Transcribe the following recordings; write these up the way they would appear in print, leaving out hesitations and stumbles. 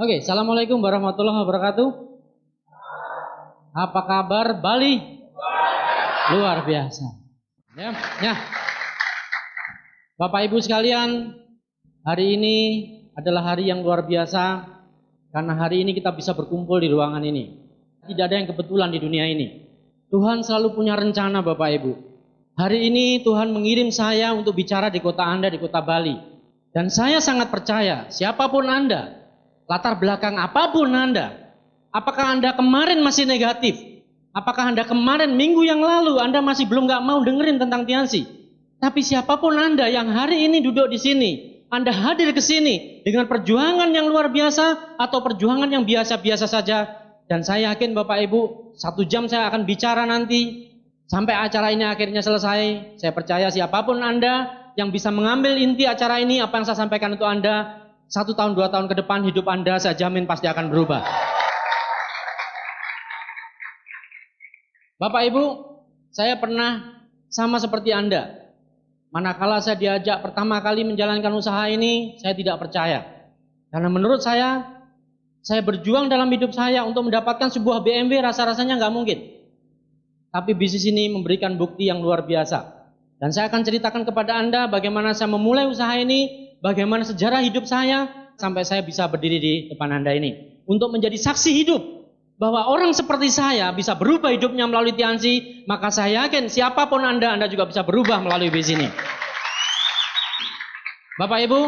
Oke, Assalamualaikum warahmatullahi wabarakatuh. Apa kabar Bali? Luar biasa. Ya. Bapak Ibu sekalian, hari ini adalah hari yang luar biasa karena hari ini kita bisa berkumpul di ruangan ini. Tidak ada yang kebetulan di dunia ini. Tuhan selalu punya rencana Bapak Ibu. Hari ini Tuhan mengirim saya untuk bicara di kota Anda, di kota Bali. Dan saya sangat percaya, siapapun Anda, latar belakang apapun Anda, apakah Anda kemarin masih negatif? Apakah Anda kemarin minggu yang lalu Anda masih belum mau dengerin tentang Tiansi? Tapi siapapun Anda yang hari ini duduk di sini, Anda hadir ke sini dengan perjuangan yang luar biasa atau perjuangan yang biasa-biasa saja. Dan saya yakin Bapak Ibu, 1 jam saya akan bicara nanti sampai acara ini akhirnya selesai. Saya percaya siapapun Anda yang bisa mengambil inti acara ini, apa yang saya sampaikan untuk Anda, 1 tahun 2 tahun ke depan hidup Anda saya jamin pasti akan berubah. Bapak Ibu, saya pernah sama seperti Anda. Manakala saya diajak pertama kali menjalankan usaha ini, saya tidak percaya. Karena menurut saya berjuang dalam hidup saya untuk mendapatkan sebuah BMW rasa-rasanya nggak mungkin. Tapi bisnis ini memberikan bukti yang luar biasa. Dan saya akan ceritakan kepada Anda bagaimana saya memulai usaha ini, bagaimana sejarah hidup saya, sampai saya bisa berdiri di depan Anda ini. Untuk menjadi saksi hidup bahwa orang seperti saya bisa berubah hidupnya melalui Tiansi, maka saya yakin siapapun Anda juga bisa berubah melalui bisnis ini. Bapak Ibu,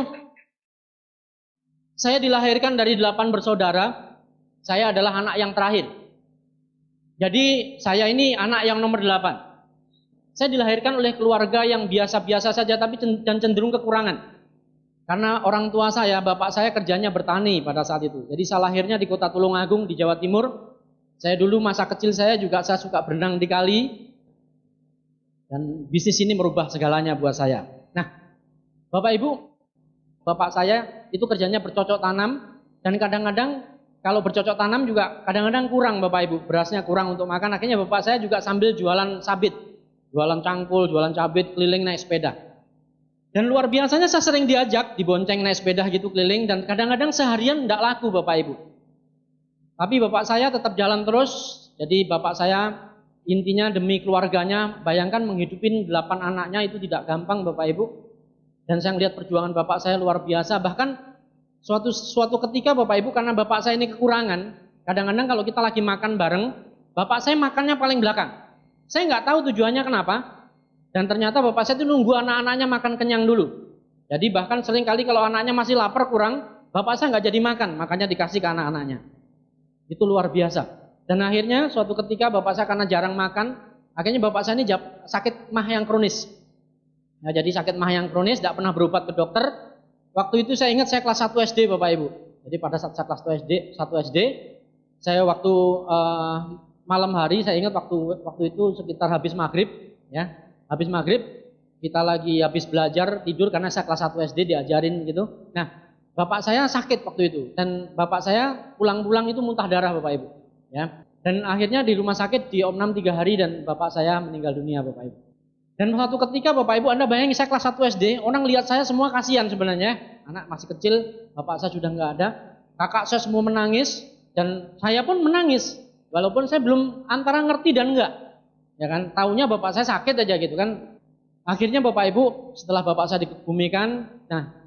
saya dilahirkan dari 8 bersaudara. Saya adalah anak yang terakhir. Jadi saya ini anak yang nomor 8. Saya dilahirkan oleh keluarga yang biasa-biasa saja tapi dan cenderung kekurangan. Karena orang tua saya, bapak saya kerjanya bertani pada saat itu. Jadi saya lahirnya di kota Tulungagung di Jawa Timur. Saya dulu masa kecil saya suka berenang di kali. Dan bisnis ini merubah segalanya buat saya. Nah, Bapak Ibu, bapak saya itu kerjanya bercocok tanam. Dan kadang-kadang kalau bercocok tanam juga kadang-kadang kurang Bapak Ibu. Berasnya kurang untuk makan. Akhirnya bapak saya juga sambil jualan sabit. Jualan cangkul, jualan cabit, keliling naik sepeda. Dan luar biasanya saya sering diajak, dibonceng naik sepeda gitu keliling. Dan kadang-kadang seharian tidak laku Bapak Ibu. Tapi bapak saya tetap jalan terus. Jadi bapak saya intinya demi keluarganya. Bayangkan menghidupin 8 anaknya itu tidak gampang Bapak Ibu. Dan saya melihat perjuangan bapak saya luar biasa. Bahkan suatu ketika Bapak Ibu, karena bapak saya ini kekurangan. Kadang-kadang kalau kita lagi makan bareng, bapak saya makannya paling belakang. Saya nggak tahu tujuannya kenapa. Dan ternyata bapak saya itu nunggu anak-anaknya makan kenyang dulu. Jadi bahkan sering kali kalau anaknya masih lapar kurang, bapak saya nggak jadi makan, makanya dikasih ke anak-anaknya. Itu luar biasa. Dan akhirnya suatu ketika bapak saya karena jarang makan, akhirnya bapak saya ini sakit MAH yang kronis. Nah, jadi sakit MAH yang kronis, tidak pernah berobat ke dokter. Waktu itu saya ingat saya kelas 1 SD Bapak Ibu. Jadi pada saat saya kelas 1 SD, saya waktu malam hari, saya ingat waktu itu sekitar habis maghrib, ya. Habis maghrib, kita lagi habis belajar tidur karena saya kelas 1 SD diajarin gitu. Nah, bapak saya sakit waktu itu dan bapak saya pulang-pulang itu muntah darah Bapak Ibu, ya. Dan akhirnya di rumah sakit diopnam 3 hari dan bapak saya meninggal dunia Bapak Ibu. Dan suatu ketika Bapak Ibu Anda bayangin saya kelas 1 SD, orang lihat saya semua kasihan sebenarnya. Anak masih kecil, bapak saya sudah nggak ada. Kakak saya semua menangis dan saya pun menangis. Walaupun saya belum antara ngerti dan enggak. Ya kan, taunya bapak saya sakit aja gitu kan. Akhirnya Bapak Ibu, setelah bapak saya dikebumikan, nah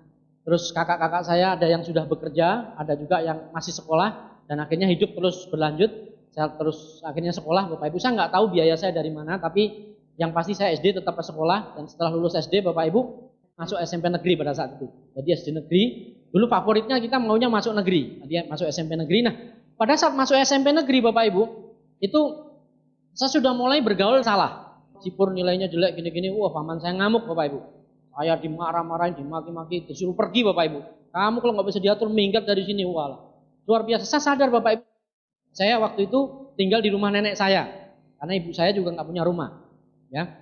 terus kakak-kakak saya ada yang sudah bekerja, ada juga yang masih sekolah, dan akhirnya hidup terus berlanjut. Saya terus akhirnya sekolah Bapak Ibu. Saya nggak tahu biaya saya dari mana, tapi yang pasti saya SD tetap ke sekolah, dan setelah lulus SD Bapak Ibu masuk SMP negeri pada saat itu. Jadi SD negeri, dulu favoritnya kita maunya masuk negeri, jadi masuk SMP negeri. Nah, pada saat masuk SMP negeri Bapak Ibu, itu saya sudah mulai bergaul salah. Sipur nilainya jelek gini-gini, wah paman saya ngamuk Bapak Ibu. Saya dimarah-marahin, dimaki-maki, disuruh pergi Bapak Ibu. Kamu kalau nggak bisa diatur minggat dari sini, wah. Luar biasa, saya sadar Bapak Ibu. Saya waktu itu tinggal di rumah nenek saya, karena ibu saya juga nggak punya rumah. Ya.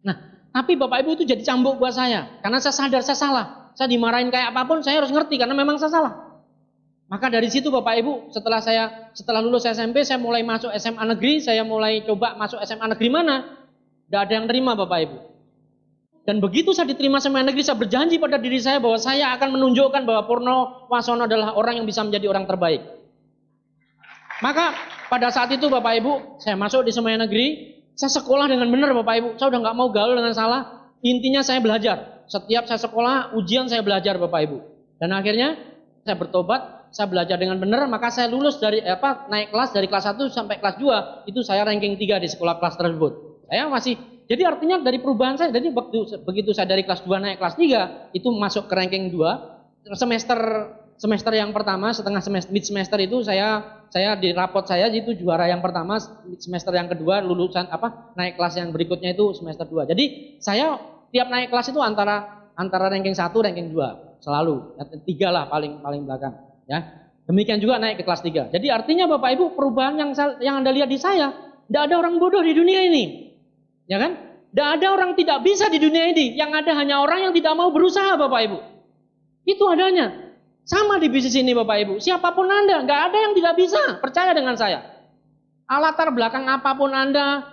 Nah, tapi Bapak Ibu itu jadi cambuk buat saya, karena saya sadar saya salah. Saya dimarahin kayak apapun, saya harus ngerti, karena memang saya salah. Maka dari situ Bapak Ibu, setelah lulus SMP, saya mulai masuk SMA negeri, saya mulai coba masuk SMA negeri mana? Tidak ada yang terima Bapak Ibu. Dan begitu saya diterima seminari negeri, saya berjanji pada diri saya bahwa saya akan menunjukkan bahwa Purno Wasono adalah orang yang bisa menjadi orang terbaik. Maka pada saat itu Bapak Ibu, saya masuk di seminari negeri, saya sekolah dengan benar Bapak Ibu. Saya udah nggak mau gaul dengan salah. Intinya saya belajar. Setiap saya sekolah, ujian saya belajar Bapak Ibu. Dan akhirnya saya bertobat, saya belajar dengan benar, maka saya lulus dari naik kelas dari kelas 1 sampai kelas 2, itu saya ranking 3 di sekolah kelas tersebut. Saya masih, jadi artinya dari perubahan saya, jadi begitu saya dari kelas 2 naik kelas 3, itu masuk ke ranking 2, semester yang pertama, setengah semester, mid semester itu saya di rapot saya itu juara yang pertama, semester yang kedua lulusan naik kelas yang berikutnya itu semester 2. Jadi saya tiap naik kelas itu antara ranking 1, ranking 2 selalu, 3 lah paling belakang. Ya, demikian juga naik ke kelas 3. Jadi artinya Bapak Ibu perubahan yang Anda lihat di saya, tidak ada orang bodoh di dunia ini, ya kan? Tidak ada orang tidak bisa di dunia ini. Yang ada hanya orang yang tidak mau berusaha Bapak Ibu. Itu adanya. Sama di bisnis ini Bapak Ibu. Siapapun Anda, nggak ada yang tidak bisa. Percaya dengan saya. Latar belakang apapun Anda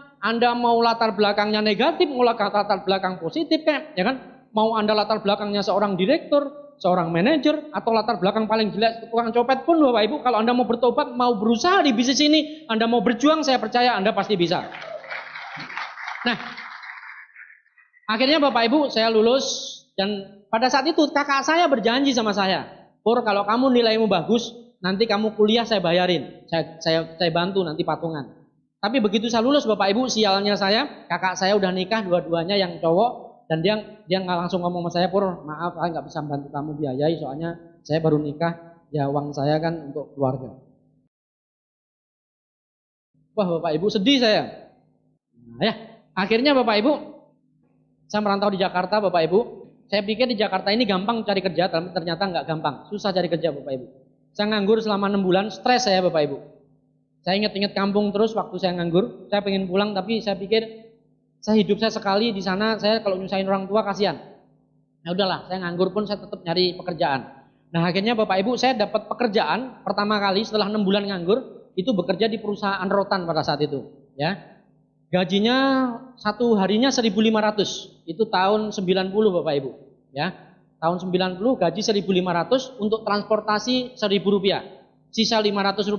mau latar belakangnya negatif, mau latar belakang positif kayak, ya kan? Mau Anda latar belakangnya seorang direktur, seorang manajer, atau latar belakang paling jelek tukang copet pun Bapak Ibu, kalau Anda mau bertobat, mau berusaha di bisnis ini, Anda mau berjuang, saya percaya Anda pasti bisa. Nah, akhirnya Bapak Ibu saya lulus, dan pada saat itu kakak saya berjanji sama saya, Pur, kalau kamu nilaimu bagus, nanti kamu kuliah saya bayarin, saya bantu nanti patungan. Tapi begitu saya lulus Bapak Ibu, sialnya saya, kakak saya udah nikah dua-duanya yang cowok. Dan dia nggak langsung ngomong sama saya, Pur, maaf saya nggak bisa bantu kamu biayai, soalnya saya baru nikah, ya uang saya kan untuk keluarga. Wah Bapak Ibu sedih saya. Nah, ya, akhirnya Bapak Ibu, saya merantau di Jakarta Bapak Ibu. Saya pikir di Jakarta ini gampang cari kerja, tapi ternyata nggak gampang, susah cari kerja Bapak Ibu. Saya nganggur selama 6 bulan, stres saya Bapak Ibu. Saya ingat-ingat kampung terus waktu saya nganggur, saya pengen pulang tapi saya pikir saya hidup saya sekali di sana, saya kalau nyusahin orang tua kasihan. Ya udahlah, saya nganggur pun saya tetap nyari pekerjaan. Nah akhirnya Bapak Ibu saya dapat pekerjaan pertama kali setelah 6 bulan nganggur, itu bekerja di perusahaan rotan pada saat itu. Ya, gajinya satu harinya 1.500, itu tahun 90 Bapak Ibu. Ya, tahun 90 gaji 1.500 untuk transportasi Rp1.000. Sisa Rp500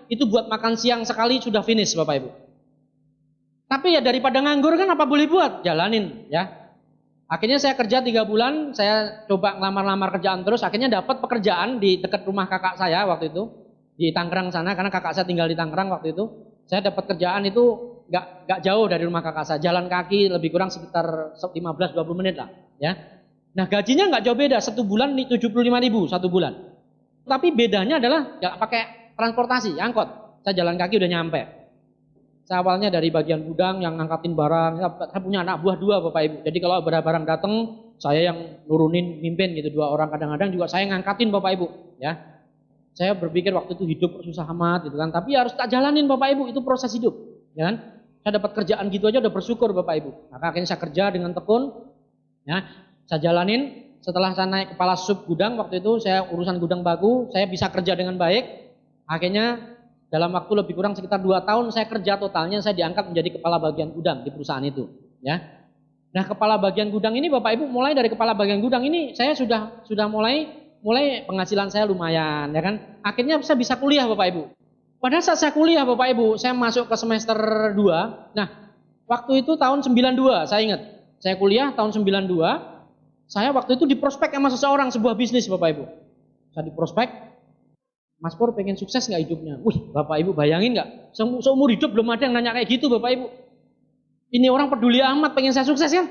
itu buat makan siang sekali sudah finish Bapak Ibu. Tapi ya daripada nganggur kan apa boleh buat, jalanin ya. Akhirnya saya kerja 3 bulan, saya coba ngelamar-lamar kerjaan terus, akhirnya dapat pekerjaan di dekat rumah kakak saya waktu itu, di Tangerang sana, karena kakak saya tinggal di Tangerang waktu itu. Saya dapat kerjaan itu nggak jauh dari rumah kakak saya, jalan kaki lebih kurang sekitar 15-20 menit lah ya. Nah gajinya nggak jauh beda, 1 bulan 75.000 1 bulan. Tapi bedanya adalah nggak pakai transportasi, angkot, saya jalan kaki udah nyampe. Saya awalnya dari bagian gudang yang ngangkatin barang. Saya punya anak buah 2 Bapak Ibu. Jadi kalau barang datang, saya yang nurunin, mimpin gitu 2 orang. Kadang-kadang juga saya ngangkatin Bapak Ibu. Ya, saya berpikir waktu itu hidup susah amat gitu kan. Tapi harus tak jalanin Bapak Ibu. Itu proses hidup. Ya kan? Saya dapat kerjaan gitu aja udah bersyukur Bapak Ibu. Maka akhirnya saya kerja dengan tekun. Ya, saya jalanin. Setelah saya naik kepala sub gudang waktu itu, saya urusan gudang baku. Saya bisa kerja dengan baik. Akhirnya dalam waktu lebih kurang sekitar 2 tahun saya kerja totalnya, saya diangkat menjadi kepala bagian gudang di perusahaan itu. Ya. Nah kepala bagian gudang ini Bapak Ibu, mulai dari kepala bagian gudang ini saya sudah mulai penghasilan saya lumayan, ya kan. Akhirnya saya bisa kuliah Bapak Ibu. Pada saat saya kuliah Bapak Ibu, saya masuk ke semester 2. Nah waktu itu tahun 92, saya ingat. Saya kuliah tahun 92, saya waktu itu diprospek sama seseorang sebuah bisnis Bapak Ibu. Saya diprospek, Mas Pur pengen sukses nggak hidupnya? Wih, Bapak Ibu bayangin nggak? Seumur hidup belum ada yang nanya kayak gitu Bapak Ibu. Ini orang peduli amat pengen saya sukses kan?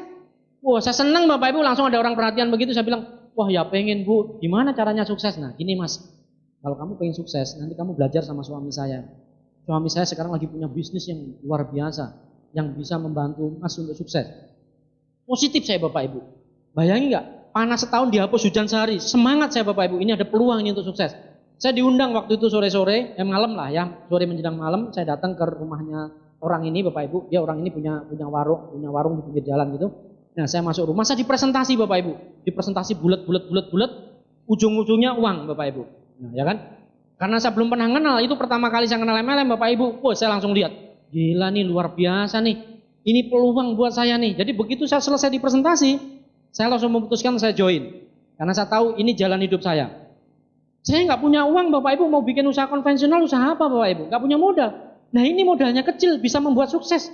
Wah, saya senang Bapak Ibu, langsung ada orang perhatian begitu. Saya bilang, wah ya pengen Bu, gimana caranya sukses? Nah gini Mas, kalau kamu pengen sukses, nanti kamu belajar sama suami saya. Suami saya sekarang lagi punya bisnis yang luar biasa, yang bisa membantu Mas untuk sukses. Positif saya Bapak Ibu. Bayangin nggak? Panas setahun dihapus hujan sehari. Semangat saya Bapak Ibu, ini ada peluang ini untuk sukses. Saya diundang waktu itu sore-sore, malam lah ya, sore menjelang malam, saya datang ke rumahnya orang ini Bapak Ibu. Dia orang ini punya warung di pinggir jalan gitu. Nah saya masuk rumah, saya dipresentasi Bapak Ibu, dipresentasi bulat, ujung-ujungnya uang Bapak Ibu. Nah ya kan, karena saya belum pernah kenal, itu pertama kali saya kenal MLM Bapak Ibu. Wah saya langsung lihat, gila nih luar biasa nih, ini peluang buat saya nih. Jadi begitu saya selesai dipresentasi, Saya langsung memutuskan saya join. Karena saya tahu ini jalan hidup saya. Saya nggak punya uang Bapak Ibu, mau bikin usaha konvensional, usaha apa Bapak Ibu? Nggak punya modal. Nah ini modalnya kecil, bisa membuat sukses.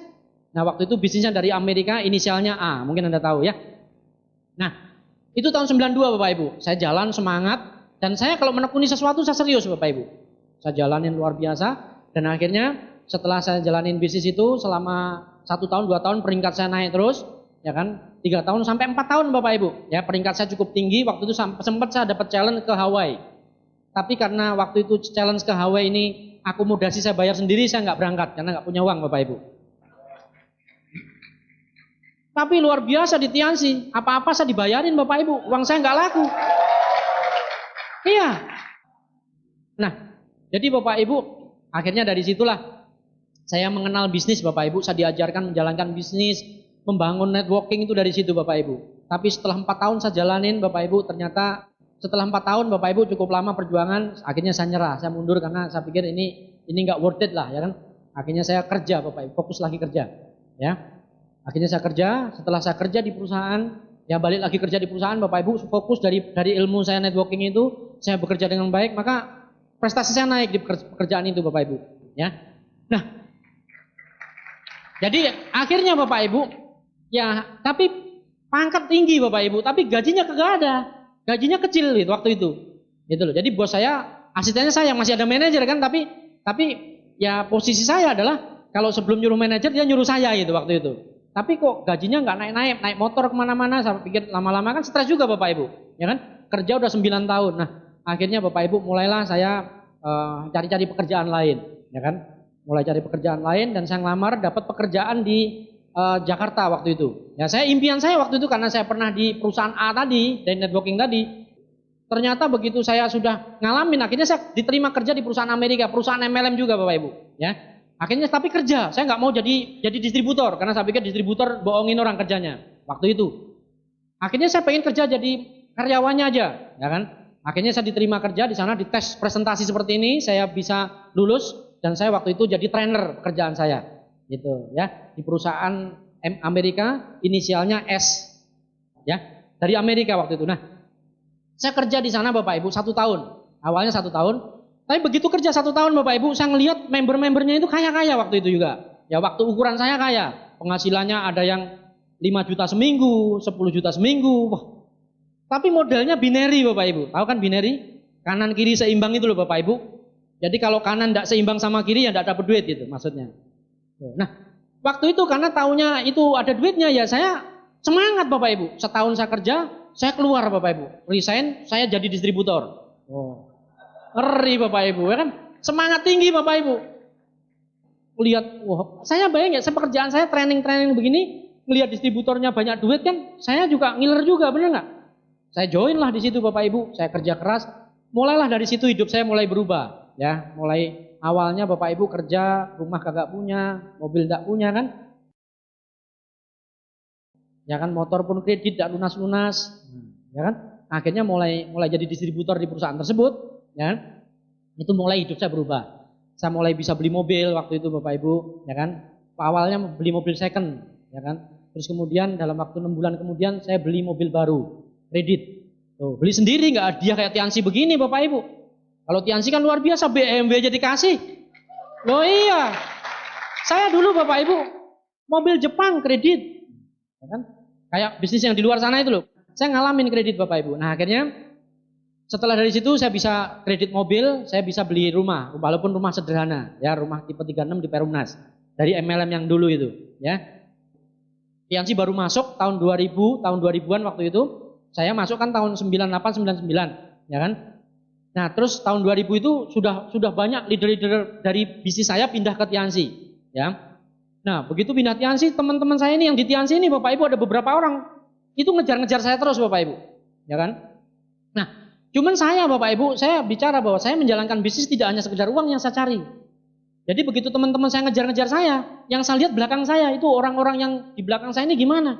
Nah waktu itu bisnisnya dari Amerika, inisialnya A, mungkin Anda tahu ya. Nah itu tahun 92 Bapak Ibu. Saya jalan semangat, dan saya kalau menekuni sesuatu saya serius Bapak Ibu. Saya jalanin luar biasa, dan akhirnya setelah saya jalanin bisnis itu selama 1 tahun, 2 tahun peringkat saya naik terus. Ya kan, 3 tahun sampai 4 tahun Bapak Ibu. Ya peringkat saya cukup tinggi. Waktu itu sempat saya dapat challenge ke Hawaii. Tapi karena waktu itu challenge ke Hawaii ini akomodasi saya bayar sendiri, saya nggak berangkat karena nggak punya uang Bapak Ibu. Tapi luar biasa di Tiansi, apa-apa saya dibayarin Bapak Ibu, uang saya nggak laku. Iya. Nah, jadi Bapak Ibu, akhirnya dari situlah saya mengenal bisnis Bapak Ibu. Saya diajarkan menjalankan bisnis, membangun networking itu dari situ Bapak Ibu. Tapi setelah 4 tahun saya jalanin Bapak Ibu, ternyata setelah 4 tahun Bapak Ibu cukup lama perjuangan, akhirnya saya nyerah, saya mundur karena saya pikir ini nggak worth it lah, ya kan. Akhirnya saya kerja Bapak Ibu, fokus lagi kerja, ya. Akhirnya saya kerja, setelah saya kerja di perusahaan, ya balik lagi kerja di perusahaan Bapak Ibu, fokus dari ilmu saya networking itu, saya bekerja dengan baik, maka prestasi saya naik di pekerjaan itu Bapak Ibu, ya. Nah, jadi akhirnya Bapak Ibu, ya tapi pangkat tinggi Bapak Ibu, tapi gajinya kagak ada. Gajinya kecil gitu waktu itu. Gitu loh. Jadi bos saya, asistennya saya, masih ada manajer kan, tapi ya posisi saya adalah kalau sebelum nyuruh manajer dia nyuruh saya gitu waktu itu. Tapi kok gajinya nggak naik motor kemana-mana, saya pikir lama-lama kan stres juga Bapak Ibu, ya kan? Kerja udah 9 tahun. Nah, akhirnya Bapak Ibu mulailah saya cari-cari pekerjaan lain, ya kan? Mulai cari pekerjaan lain dan saya ngelamar dapat pekerjaan di Jakarta waktu itu. Ya impian saya waktu itu karena saya pernah di perusahaan A tadi, dari networking tadi. Ternyata begitu saya sudah ngalamin, akhirnya saya diterima kerja di perusahaan Amerika, perusahaan MLM juga Bapak Ibu. Ya, akhirnya tapi kerja, saya nggak mau jadi distributor karena saya pikir distributor bohongin orang kerjanya waktu itu. Akhirnya saya pengen kerja jadi karyawannya aja, ya kan? Akhirnya saya diterima kerja di sana, dites presentasi seperti ini, saya bisa lulus dan saya waktu itu jadi trainer pekerjaan saya. Gitu ya, di perusahaan Amerika, inisialnya S, ya, dari Amerika waktu itu. Nah, saya kerja di sana Bapak Ibu 1 tahun, awalnya 1 tahun, tapi begitu kerja 1 tahun Bapak Ibu, saya ngelihat member-membernya itu kaya-kaya waktu itu juga, ya waktu ukuran saya kaya, penghasilannya ada yang 5 juta seminggu, 10 juta seminggu, wah. Tapi modalnya binary Bapak Ibu, tahu kan binary? Kanan kiri seimbang itu loh Bapak Ibu. Jadi kalau kanan tidak seimbang sama kiri ya tidak dapat duit gitu maksudnya. Nah, waktu itu karena taunya itu ada duitnya ya saya semangat Bapak Ibu. Setahun saya kerja, saya keluar Bapak Ibu. Resign, saya jadi distributor. Oh. Ngeri Bapak Ibu, ya kan? Semangat tinggi Bapak Ibu. Lihat, wah, saya bayang ya, pekerjaan saya training begini, ngelihat distributornya banyak duit kan, saya juga ngiler juga, bener nggak? Saya join lah di situ Bapak Ibu, saya kerja keras. Mulailah dari situ hidup saya mulai berubah, ya, mulai awalnya Bapak Ibu kerja, rumah kagak punya, mobil tidak punya kan? Ya kan, motor pun kredit tidak lunas-lunas. Ya kan? Akhirnya mulai jadi distributor di perusahaan tersebut, ya kan? Itu mulai hidup saya berubah. Saya mulai bisa beli mobil waktu itu Bapak Ibu, ya kan? Awalnya beli mobil second, ya kan? Terus kemudian dalam waktu 6 bulan kemudian saya beli mobil baru, kredit. Tuh, beli sendiri nggak dia kayak Tiansi begini Bapak Ibu. Kalau Tiansi kan luar biasa, BMW aja dikasih. Loh iya, saya dulu Bapak Ibu, mobil Jepang kredit. Ya kan? Kayak bisnis yang di luar sana itu loh. Saya ngalamin kredit Bapak Ibu. Nah akhirnya setelah dari situ saya bisa kredit mobil, saya bisa beli rumah. Walaupun rumah sederhana, ya rumah tipe 36 di Perumnas. Dari MLM yang dulu itu. Ya. Tiansi baru masuk tahun 2000, tahun 2000-an waktu itu. Saya masuk kan tahun 98, 99. Ya kan? Nah terus tahun 2000 itu sudah banyak leader-leader dari bisnis saya pindah ke Tiansi, ya. Nah begitu pindah Tiansi, teman-teman saya ini yang di Tiansi ini Bapak Ibu ada beberapa orang itu ngejar-ngejar saya terus Bapak Ibu, ya kan. Nah cuman saya Bapak Ibu, saya bicara bahwa saya menjalankan bisnis tidak hanya sekedar uang yang saya cari. Jadi begitu teman-teman saya ngejar-ngejar saya, yang saya lihat belakang saya itu orang-orang yang di belakang saya ini gimana?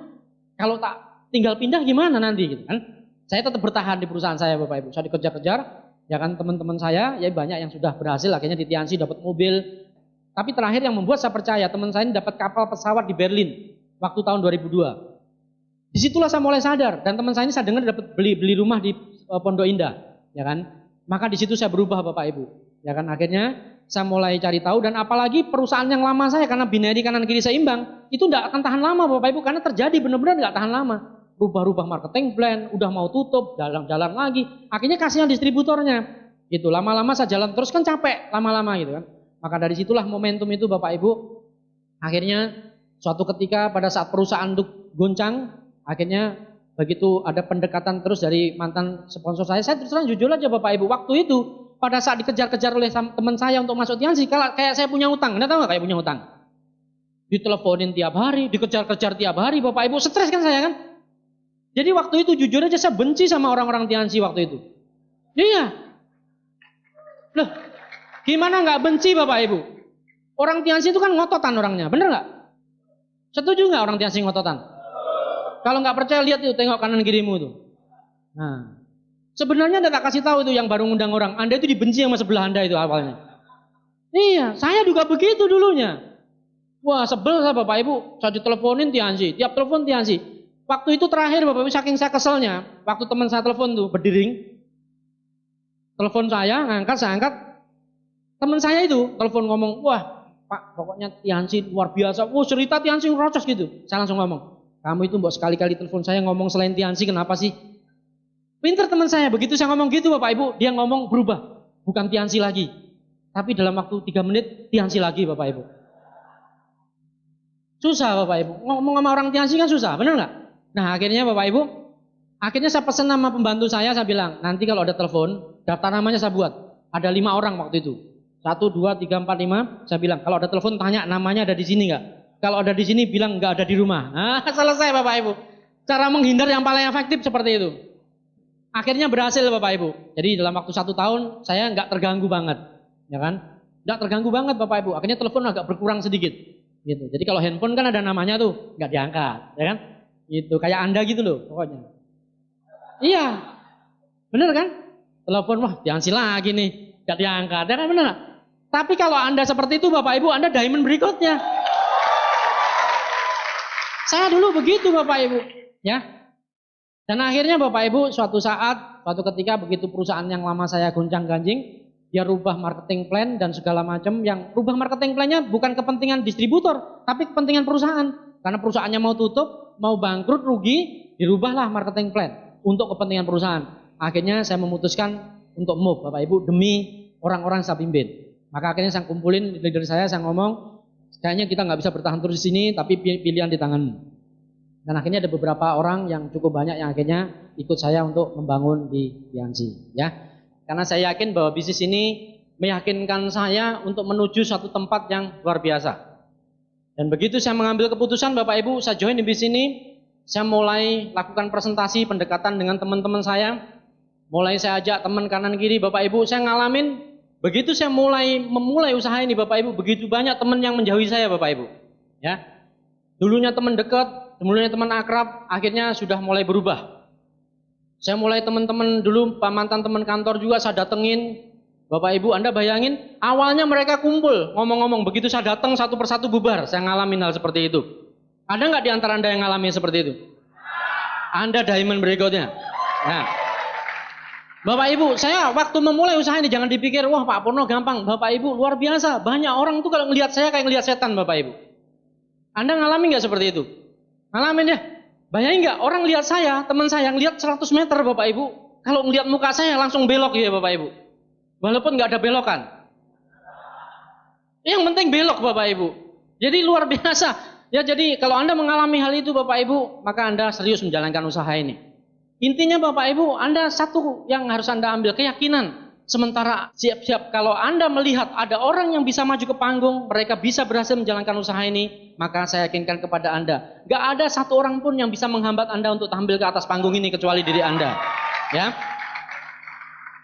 Kalau tak tinggal pindah gimana nanti gitu kan. Saya tetap bertahan di perusahaan saya Bapak Ibu, saya dikejar-kejar. Ya kan teman-teman saya ya banyak yang sudah berhasil akhirnya di Tiansi dapat mobil. Tapi terakhir yang membuat saya percaya teman saya ini dapat kapal pesawat di Berlin waktu tahun 2002. Disitulah saya mulai sadar, dan teman saya ini saya dengar dapat beli rumah di Pondok Indah, ya kan? Maka di situ saya berubah Bapak Ibu, ya kan? Akhirnya saya mulai cari tahu, dan apalagi perusahaan yang lama saya karena binary kanan kiri seimbang itu tidak akan tahan lama Bapak Ibu, karena terjadi benar-benar nggak tahan lama. Rubah-rubah marketing plan, udah mau tutup, jalan-jalan lagi. Akhirnya kasihan distributornya. Gitu, lama-lama saya jalan terus kan capek lama-lama gitu kan. Maka dari situlah momentum itu Bapak Ibu. Akhirnya suatu ketika pada saat perusahaan goncang, akhirnya begitu ada pendekatan terus dari mantan sponsor saya terus terang jujur aja Bapak Ibu, waktu itu pada saat dikejar-kejar oleh teman saya untuk masuk Tiansi, kayak saya punya utang. Anda tahu nggak kayak punya utang? Diteleponin tiap hari, dikejar-kejar tiap hari Bapak Ibu, stres kan saya kan? Jadi waktu itu jujur aja saya benci sama orang-orang Tiansi waktu itu. Iya. Loh, gimana nggak benci Bapak Ibu? Orang Tiansi itu kan ngototan orangnya, bener nggak? Setuju nggak orang Tiansi ngototan? Kalau nggak percaya lihat itu, tengok kanan kirimu tuh. Nah, sebenarnya Anda tak kasih tahu itu yang baru ngundang orang, Anda itu dibenci sama sebelah Anda itu awalnya. Iya, saya juga begitu dulunya. Wah, sebel saya Bapak Ibu, saya diteleponin Tiansi, tiap telepon Tiansi. Waktu itu terakhir Bapak Ibu, saking saya keselnya, waktu teman saya telepon tuh berdering, telepon saya, saya angkat, teman saya itu telepon ngomong, wah Pak, pokoknya Tiansi luar biasa, wah cerita Tiansi ngerocos gitu. Saya langsung ngomong, kamu itu mbok sekali-kali telepon saya ngomong selain Tiansi, kenapa sih? Pinter teman saya, begitu saya ngomong gitu Bapak Ibu, dia ngomong berubah, bukan Tiansi lagi, tapi dalam waktu 3 menit Tiansi lagi Bapak Ibu. Susah Bapak Ibu, ngomong sama orang Tiansi kan susah, benar nggak? Nah akhirnya Bapak Ibu, akhirnya saya pesan nama pembantu saya bilang, nanti kalau ada telepon, daftar namanya saya buat. Ada 5 orang waktu itu. 1, 2, 3, 4, 5. Saya bilang, kalau ada telepon tanya namanya ada di sini nggak? Kalau ada di sini bilang nggak ada di rumah. Nah, selesai Bapak Ibu. Cara menghindar yang paling efektif seperti itu. Akhirnya berhasil Bapak Ibu. Jadi dalam waktu 1 tahun saya nggak terganggu banget, ya kan? Nggak terganggu banget Bapak Ibu. Akhirnya telepon agak berkurang sedikit. Gitu. Jadi kalau handphone kan ada namanya tuh, nggak diangkat, ya kan? Gitu, kayak Anda gitu loh pokoknya. Iya, bener kan? Telepon, wah Tiansi lagi nih, gak diangkat, ya kan bener? Tapi kalau Anda seperti itu Bapak Ibu, Anda diamond berikutnya. Saya dulu begitu Bapak Ibu, ya. Dan akhirnya Bapak Ibu, suatu ketika begitu perusahaan yang lama saya goncang-ganjing, dia rubah marketing plan dan segala macam. Yang rubah marketing plannya bukan kepentingan distributor, tapi kepentingan perusahaan. Karena perusahaannya mau tutup, mau bangkrut, rugi, dirubahlah marketing plan untuk kepentingan perusahaan. Akhirnya saya memutuskan untuk move Bapak Ibu demi orang-orang saya pimpin. Maka akhirnya saya kumpulin leader saya ngomong, kayaknya kita nggak bisa bertahan terus di sini, tapi pilihan di tanganmu. Dan akhirnya ada beberapa orang yang cukup banyak yang akhirnya ikut saya untuk membangun di Tiansi, ya. Karena saya yakin bahwa bisnis ini meyakinkan saya untuk menuju suatu tempat yang luar biasa. Dan begitu saya mengambil keputusan Bapak Ibu, saya join di bisnis ini, saya mulai lakukan presentasi pendekatan dengan teman-teman saya. Mulai saya ajak teman kanan kiri Bapak Ibu, saya ngalamin begitu saya memulai usaha ini Bapak Ibu, begitu banyak teman yang menjauhi saya Bapak Ibu. Ya. Dulunya teman dekat, dulunya teman akrab, akhirnya sudah mulai berubah. Saya mulai teman-teman dulu, mantan teman kantor juga saya datengin. Bapak Ibu, Anda bayangin, awalnya mereka kumpul, ngomong-ngomong, begitu saya datang satu persatu bubar, saya ngalamin hal seperti itu. Ada nggak di antara Anda yang ngalamin seperti itu? Anda diamond berikutnya. Nah, Bapak Ibu, saya waktu memulai usaha ini jangan dipikir, wah Pak Purno gampang. Bapak Ibu, luar biasa, banyak orang tuh kalau ngelihat saya kayak ngelihat setan Bapak Ibu. Anda ngalamin nggak seperti itu? Ngalamin ya? Bayangin nggak, orang lihat saya, teman saya ngelihat 100 meter Bapak Ibu, kalau ngelihat muka saya langsung belok ya Bapak Ibu. Walaupun nggak ada belokan. Yang penting belok Bapak Ibu. Jadi luar biasa. Ya jadi kalau Anda mengalami hal itu Bapak Ibu, maka Anda serius menjalankan usaha ini. Intinya Bapak Ibu, Anda satu yang harus Anda ambil, keyakinan. Sementara siap-siap kalau Anda melihat ada orang yang bisa maju ke panggung, mereka bisa berhasil menjalankan usaha ini, maka saya yakinkan kepada Anda, nggak ada satu orang pun yang bisa menghambat Anda untuk tampil ke atas panggung ini kecuali diri Anda. Ya.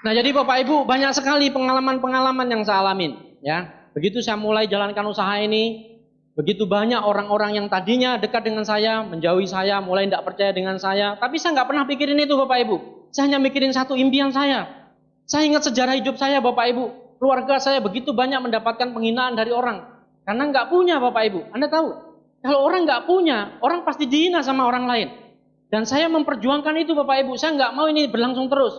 Nah jadi Bapak Ibu banyak sekali pengalaman-pengalaman yang saya alamin. Ya, begitu saya mulai jalankan usaha ini, begitu banyak orang-orang yang tadinya dekat dengan saya, menjauhi saya, mulai tidak percaya dengan saya. Tapi saya nggak pernah pikirin itu Bapak Ibu. Saya hanya mikirin satu impian saya. Saya ingat sejarah hidup saya Bapak Ibu. Keluarga saya begitu banyak mendapatkan penghinaan dari orang. Karena nggak punya Bapak Ibu. Anda tahu, kalau orang nggak punya, orang pasti dihina sama orang lain. Dan saya memperjuangkan itu Bapak Ibu. Saya nggak mau ini berlangsung terus.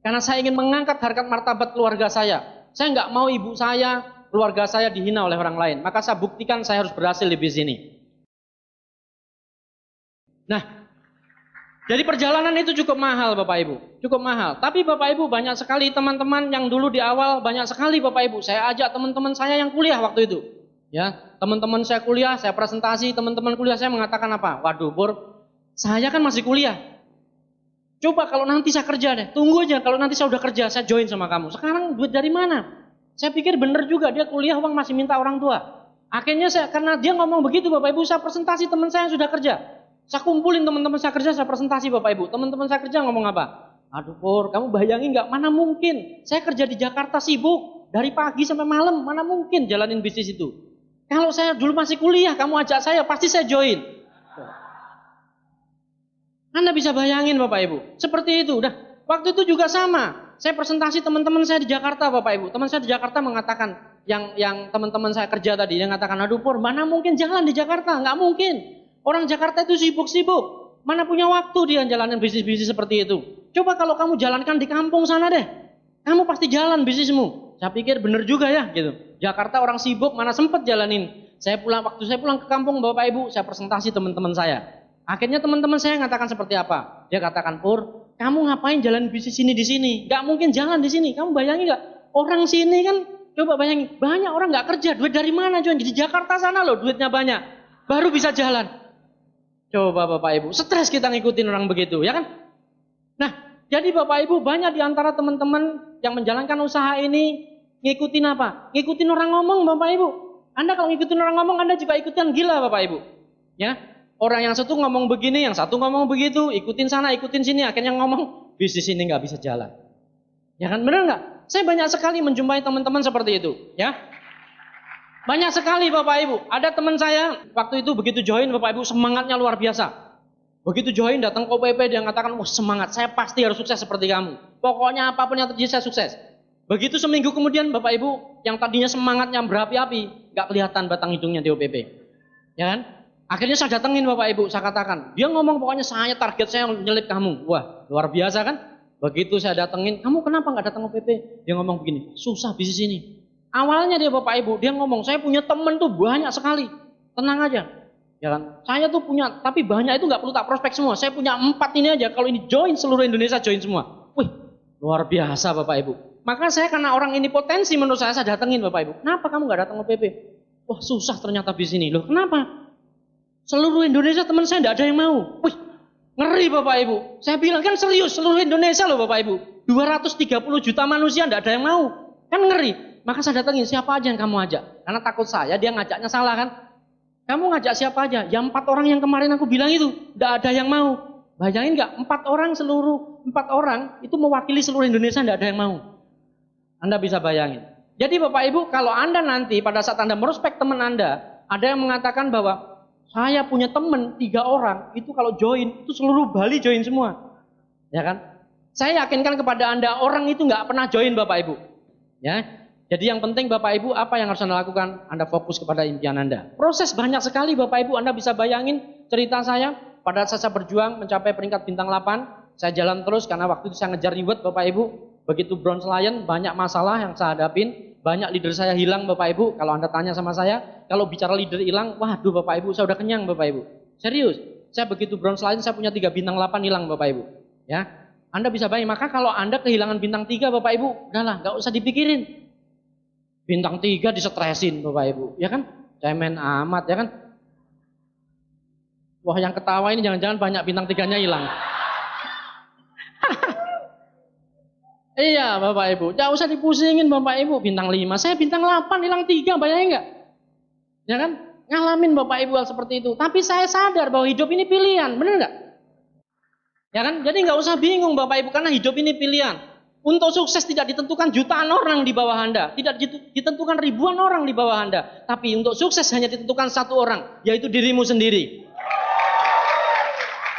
Karena saya ingin mengangkat harkat martabat keluarga saya. Saya nggak mau ibu saya, keluarga saya dihina oleh orang lain. Maka saya buktikan saya harus berhasil di bisnis ini. Nah, jadi perjalanan itu cukup mahal Bapak Ibu. Cukup mahal. Tapi Bapak Ibu banyak sekali teman-teman yang dulu di awal, banyak sekali Bapak Ibu. Saya ajak teman-teman saya yang kuliah waktu itu. Ya, teman-teman saya kuliah, saya presentasi, teman-teman kuliah saya mengatakan apa? Waduh, Pur, saya kan masih kuliah. Coba kalau nanti saya kerja deh, tunggu aja kalau nanti saya udah kerja, saya join sama kamu. Sekarang duit dari mana? Saya pikir bener juga, dia kuliah uang masih minta orang tua. Akhirnya karena dia ngomong begitu Bapak Ibu, saya presentasi teman saya yang sudah kerja. Saya kumpulin teman-teman saya kerja, saya presentasi Bapak Ibu. Teman-teman saya kerja ngomong apa? Aduh Pur, kamu bayangin nggak? Mana mungkin? Saya kerja di Jakarta sibuk, dari pagi sampai malam, mana mungkin jalanin bisnis itu? Kalau saya dulu masih kuliah, kamu ajak saya, pasti saya join. Anda bisa bayangin Bapak Ibu, seperti itu. Udah, waktu itu juga sama. Saya presentasi teman-teman saya di Jakarta Bapak Ibu. Teman saya di Jakarta mengatakan, yang teman-teman saya kerja tadi, dia mengatakan, aduh Pur, mana mungkin jalan di Jakarta? Nggak mungkin. Orang Jakarta itu sibuk-sibuk. Mana punya waktu dia jalanin bisnis-bisnis seperti itu. Coba kalau kamu jalankan di kampung sana deh. Kamu pasti jalan bisnismu. Saya pikir bener juga ya gitu. Jakarta orang sibuk, mana sempet jalanin. Waktu saya pulang ke kampung Bapak Ibu, saya presentasi teman-teman saya. Akhirnya teman-teman saya mengatakan seperti apa? Dia katakan, Pur, kamu ngapain jalan bisnis ini di sini? Gak mungkin jalan di sini. Kamu bayangin gak? Orang sini kan, coba bayangin, banyak orang gak kerja. Duit dari mana? Di Jakarta sana loh, duitnya banyak. Baru bisa jalan. Coba Bapak Ibu, stres kita ngikutin orang begitu, ya kan? Nah, jadi Bapak Ibu, banyak di antara teman-teman yang menjalankan usaha ini ngikutin apa? Ngikutin orang ngomong Bapak Ibu. Anda kalau ngikutin orang ngomong, Anda juga ikutan gila Bapak Ibu. Ya, orang yang satu ngomong begini, yang satu ngomong begitu, ikutin sana, ikutin sini, akhirnya ngomong bisnis ini nggak bisa jalan. Ya kan, benar nggak? Saya banyak sekali menjumpai teman-teman seperti itu, ya. Banyak sekali Bapak Ibu. Ada teman saya waktu itu begitu join Bapak Ibu semangatnya luar biasa. Begitu join datang ke OPP dia mengatakan, wah semangat, saya pasti harus sukses seperti kamu. Pokoknya apapun yang terjadi saya sukses. Begitu seminggu kemudian Bapak Ibu yang tadinya semangatnya berapi-api, nggak kelihatan batang hidungnya di OPP, ya kan? Akhirnya saya datengin Bapak Ibu, saya katakan, dia ngomong pokoknya target saya nyelip kamu. Wah luar biasa kan? Begitu saya datengin, kamu kenapa nggak datang OPP? Dia ngomong begini, susah bisnis ini. Awalnya dia Bapak Ibu, dia ngomong, saya punya temen tuh banyak sekali, tenang aja. Ya kan? Saya tuh punya, tapi banyak itu nggak perlu tak prospek semua. Saya punya 4 ini aja, kalau ini join seluruh Indonesia join semua. Wih, luar biasa Bapak Ibu. Maka saya karena orang ini potensi menurut saya datengin Bapak Ibu. Kenapa kamu nggak datang OPP? Wah susah ternyata bisnis ini. Loh kenapa? Seluruh Indonesia teman saya tidak ada yang mau. Wih, ngeri Bapak Ibu. Saya bilang kan serius seluruh Indonesia loh Bapak Ibu. 230 juta manusia tidak ada yang mau. Kan ngeri. Maka saya datangin siapa aja yang kamu ajak. Karena takut saya dia ngajaknya salah kan. Kamu ngajak siapa aja? Yang 4 orang yang kemarin aku bilang itu. Tidak ada yang mau. Bayangin nggak? 4 orang itu mewakili seluruh Indonesia tidak ada yang mau. Anda bisa bayangin. Jadi Bapak Ibu kalau Anda nanti pada saat Anda merospek teman Anda. Ada yang mengatakan bahwa saya punya teman 3 orang. Itu kalau join itu seluruh Bali join semua. Ya kan? Saya yakinkan kepada Anda orang itu nggak pernah join Bapak Ibu. Ya. Jadi yang penting Bapak Ibu apa yang harus Anda lakukan? Anda fokus kepada impian Anda. Proses banyak sekali Bapak Ibu. Anda bisa bayangin cerita saya. Pada saat saya berjuang mencapai peringkat bintang 8. Saya jalan terus karena waktu itu saya ngejar reward Bapak Ibu. Begitu Bronze Lion banyak masalah yang saya hadapin. Banyak leader saya hilang Bapak Ibu. Kalau Anda tanya sama saya. Kalau bicara leader hilang. Waduh Bapak Ibu saya udah kenyang Bapak Ibu. Serius. Saya begitu Bronze Lion saya punya 3 bintang 8 hilang Bapak Ibu. Ya, Anda bisa bayangin. Maka kalau Anda kehilangan bintang 3 Bapak Ibu. Udahlah gak usah dipikirin. Bintang 3 disetresin Bapak Ibu, ya kan? Cemen amat, ya kan? Wah yang ketawa ini jangan-jangan banyak bintang 3-nya hilang. Iya Bapak Ibu, gak usah dipusingin Bapak Ibu. Bintang 5, saya bintang 8 hilang 3, bayangin gak? Ya kan? Ngalamin Bapak Ibu hal seperti itu. Tapi saya sadar bahwa hidup ini pilihan, bener gak? Ya kan? Jadi gak usah bingung Bapak Ibu, karena hidup ini pilihan. Untuk sukses tidak ditentukan jutaan orang di bawah Anda. Tidak ditentukan ribuan orang di bawah Anda. Tapi untuk sukses hanya ditentukan 1 orang. Yaitu dirimu sendiri.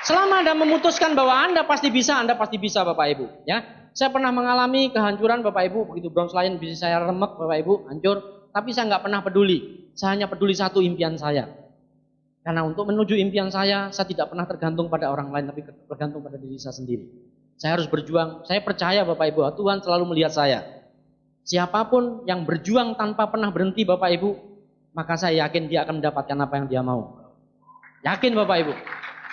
Selama Anda memutuskan bahwa Anda pasti bisa Bapak Ibu. Ya, saya pernah mengalami kehancuran Bapak Ibu. Begitu Bronze Lion bisnis saya remek Bapak Ibu. Hancur. Tapi saya nggak pernah peduli. Saya hanya peduli 1 impian saya. Karena untuk menuju impian saya tidak pernah tergantung pada orang lain, tapi tergantung pada diri saya sendiri. Saya harus berjuang. Saya percaya Bapak Ibu, Tuhan selalu melihat saya. Siapapun yang berjuang tanpa pernah berhenti Bapak Ibu, maka saya yakin dia akan mendapatkan apa yang dia mau. Yakin Bapak Ibu.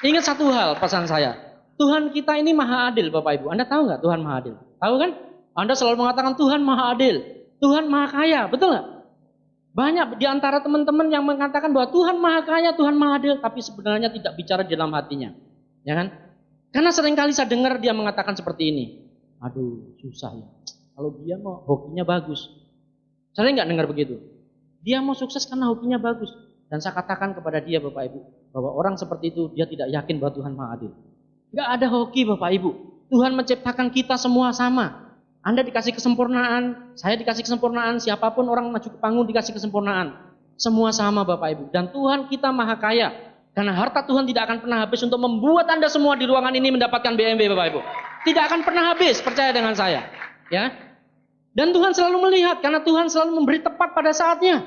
Ingat satu hal pesan saya. Tuhan kita ini maha adil Bapak Ibu. Anda tahu nggak Tuhan maha adil? Tahu kan? Anda selalu mengatakan Tuhan maha adil. Tuhan maha kaya. Betul nggak? Banyak di antara teman-teman yang mengatakan bahwa Tuhan maha kaya, Tuhan maha adil. Tapi sebenarnya tidak bicara di dalam hatinya. Ya kan? Karena seringkali saya dengar dia mengatakan seperti ini. Aduh susah ya. Kalau dia mau hokinya bagus. Saya nggak dengar begitu. Dia mau sukses karena hokinya bagus. Dan saya katakan kepada dia Bapak Ibu. Bahwa orang seperti itu dia tidak yakin bahwa Tuhan maha adil. Nggak ada hoki Bapak Ibu. Tuhan menciptakan kita semua sama. Anda dikasih kesempurnaan, saya dikasih kesempurnaan, siapapun orang maju ke panggung dikasih kesempurnaan. Semua sama Bapak Ibu. Dan Tuhan kita maha kaya. Karena harta Tuhan tidak akan pernah habis untuk membuat Anda semua di ruangan ini mendapatkan BMW Bapak Ibu. Tidak akan pernah habis, percaya dengan saya. Ya. Dan Tuhan selalu melihat, karena Tuhan selalu memberi tepat pada saatnya.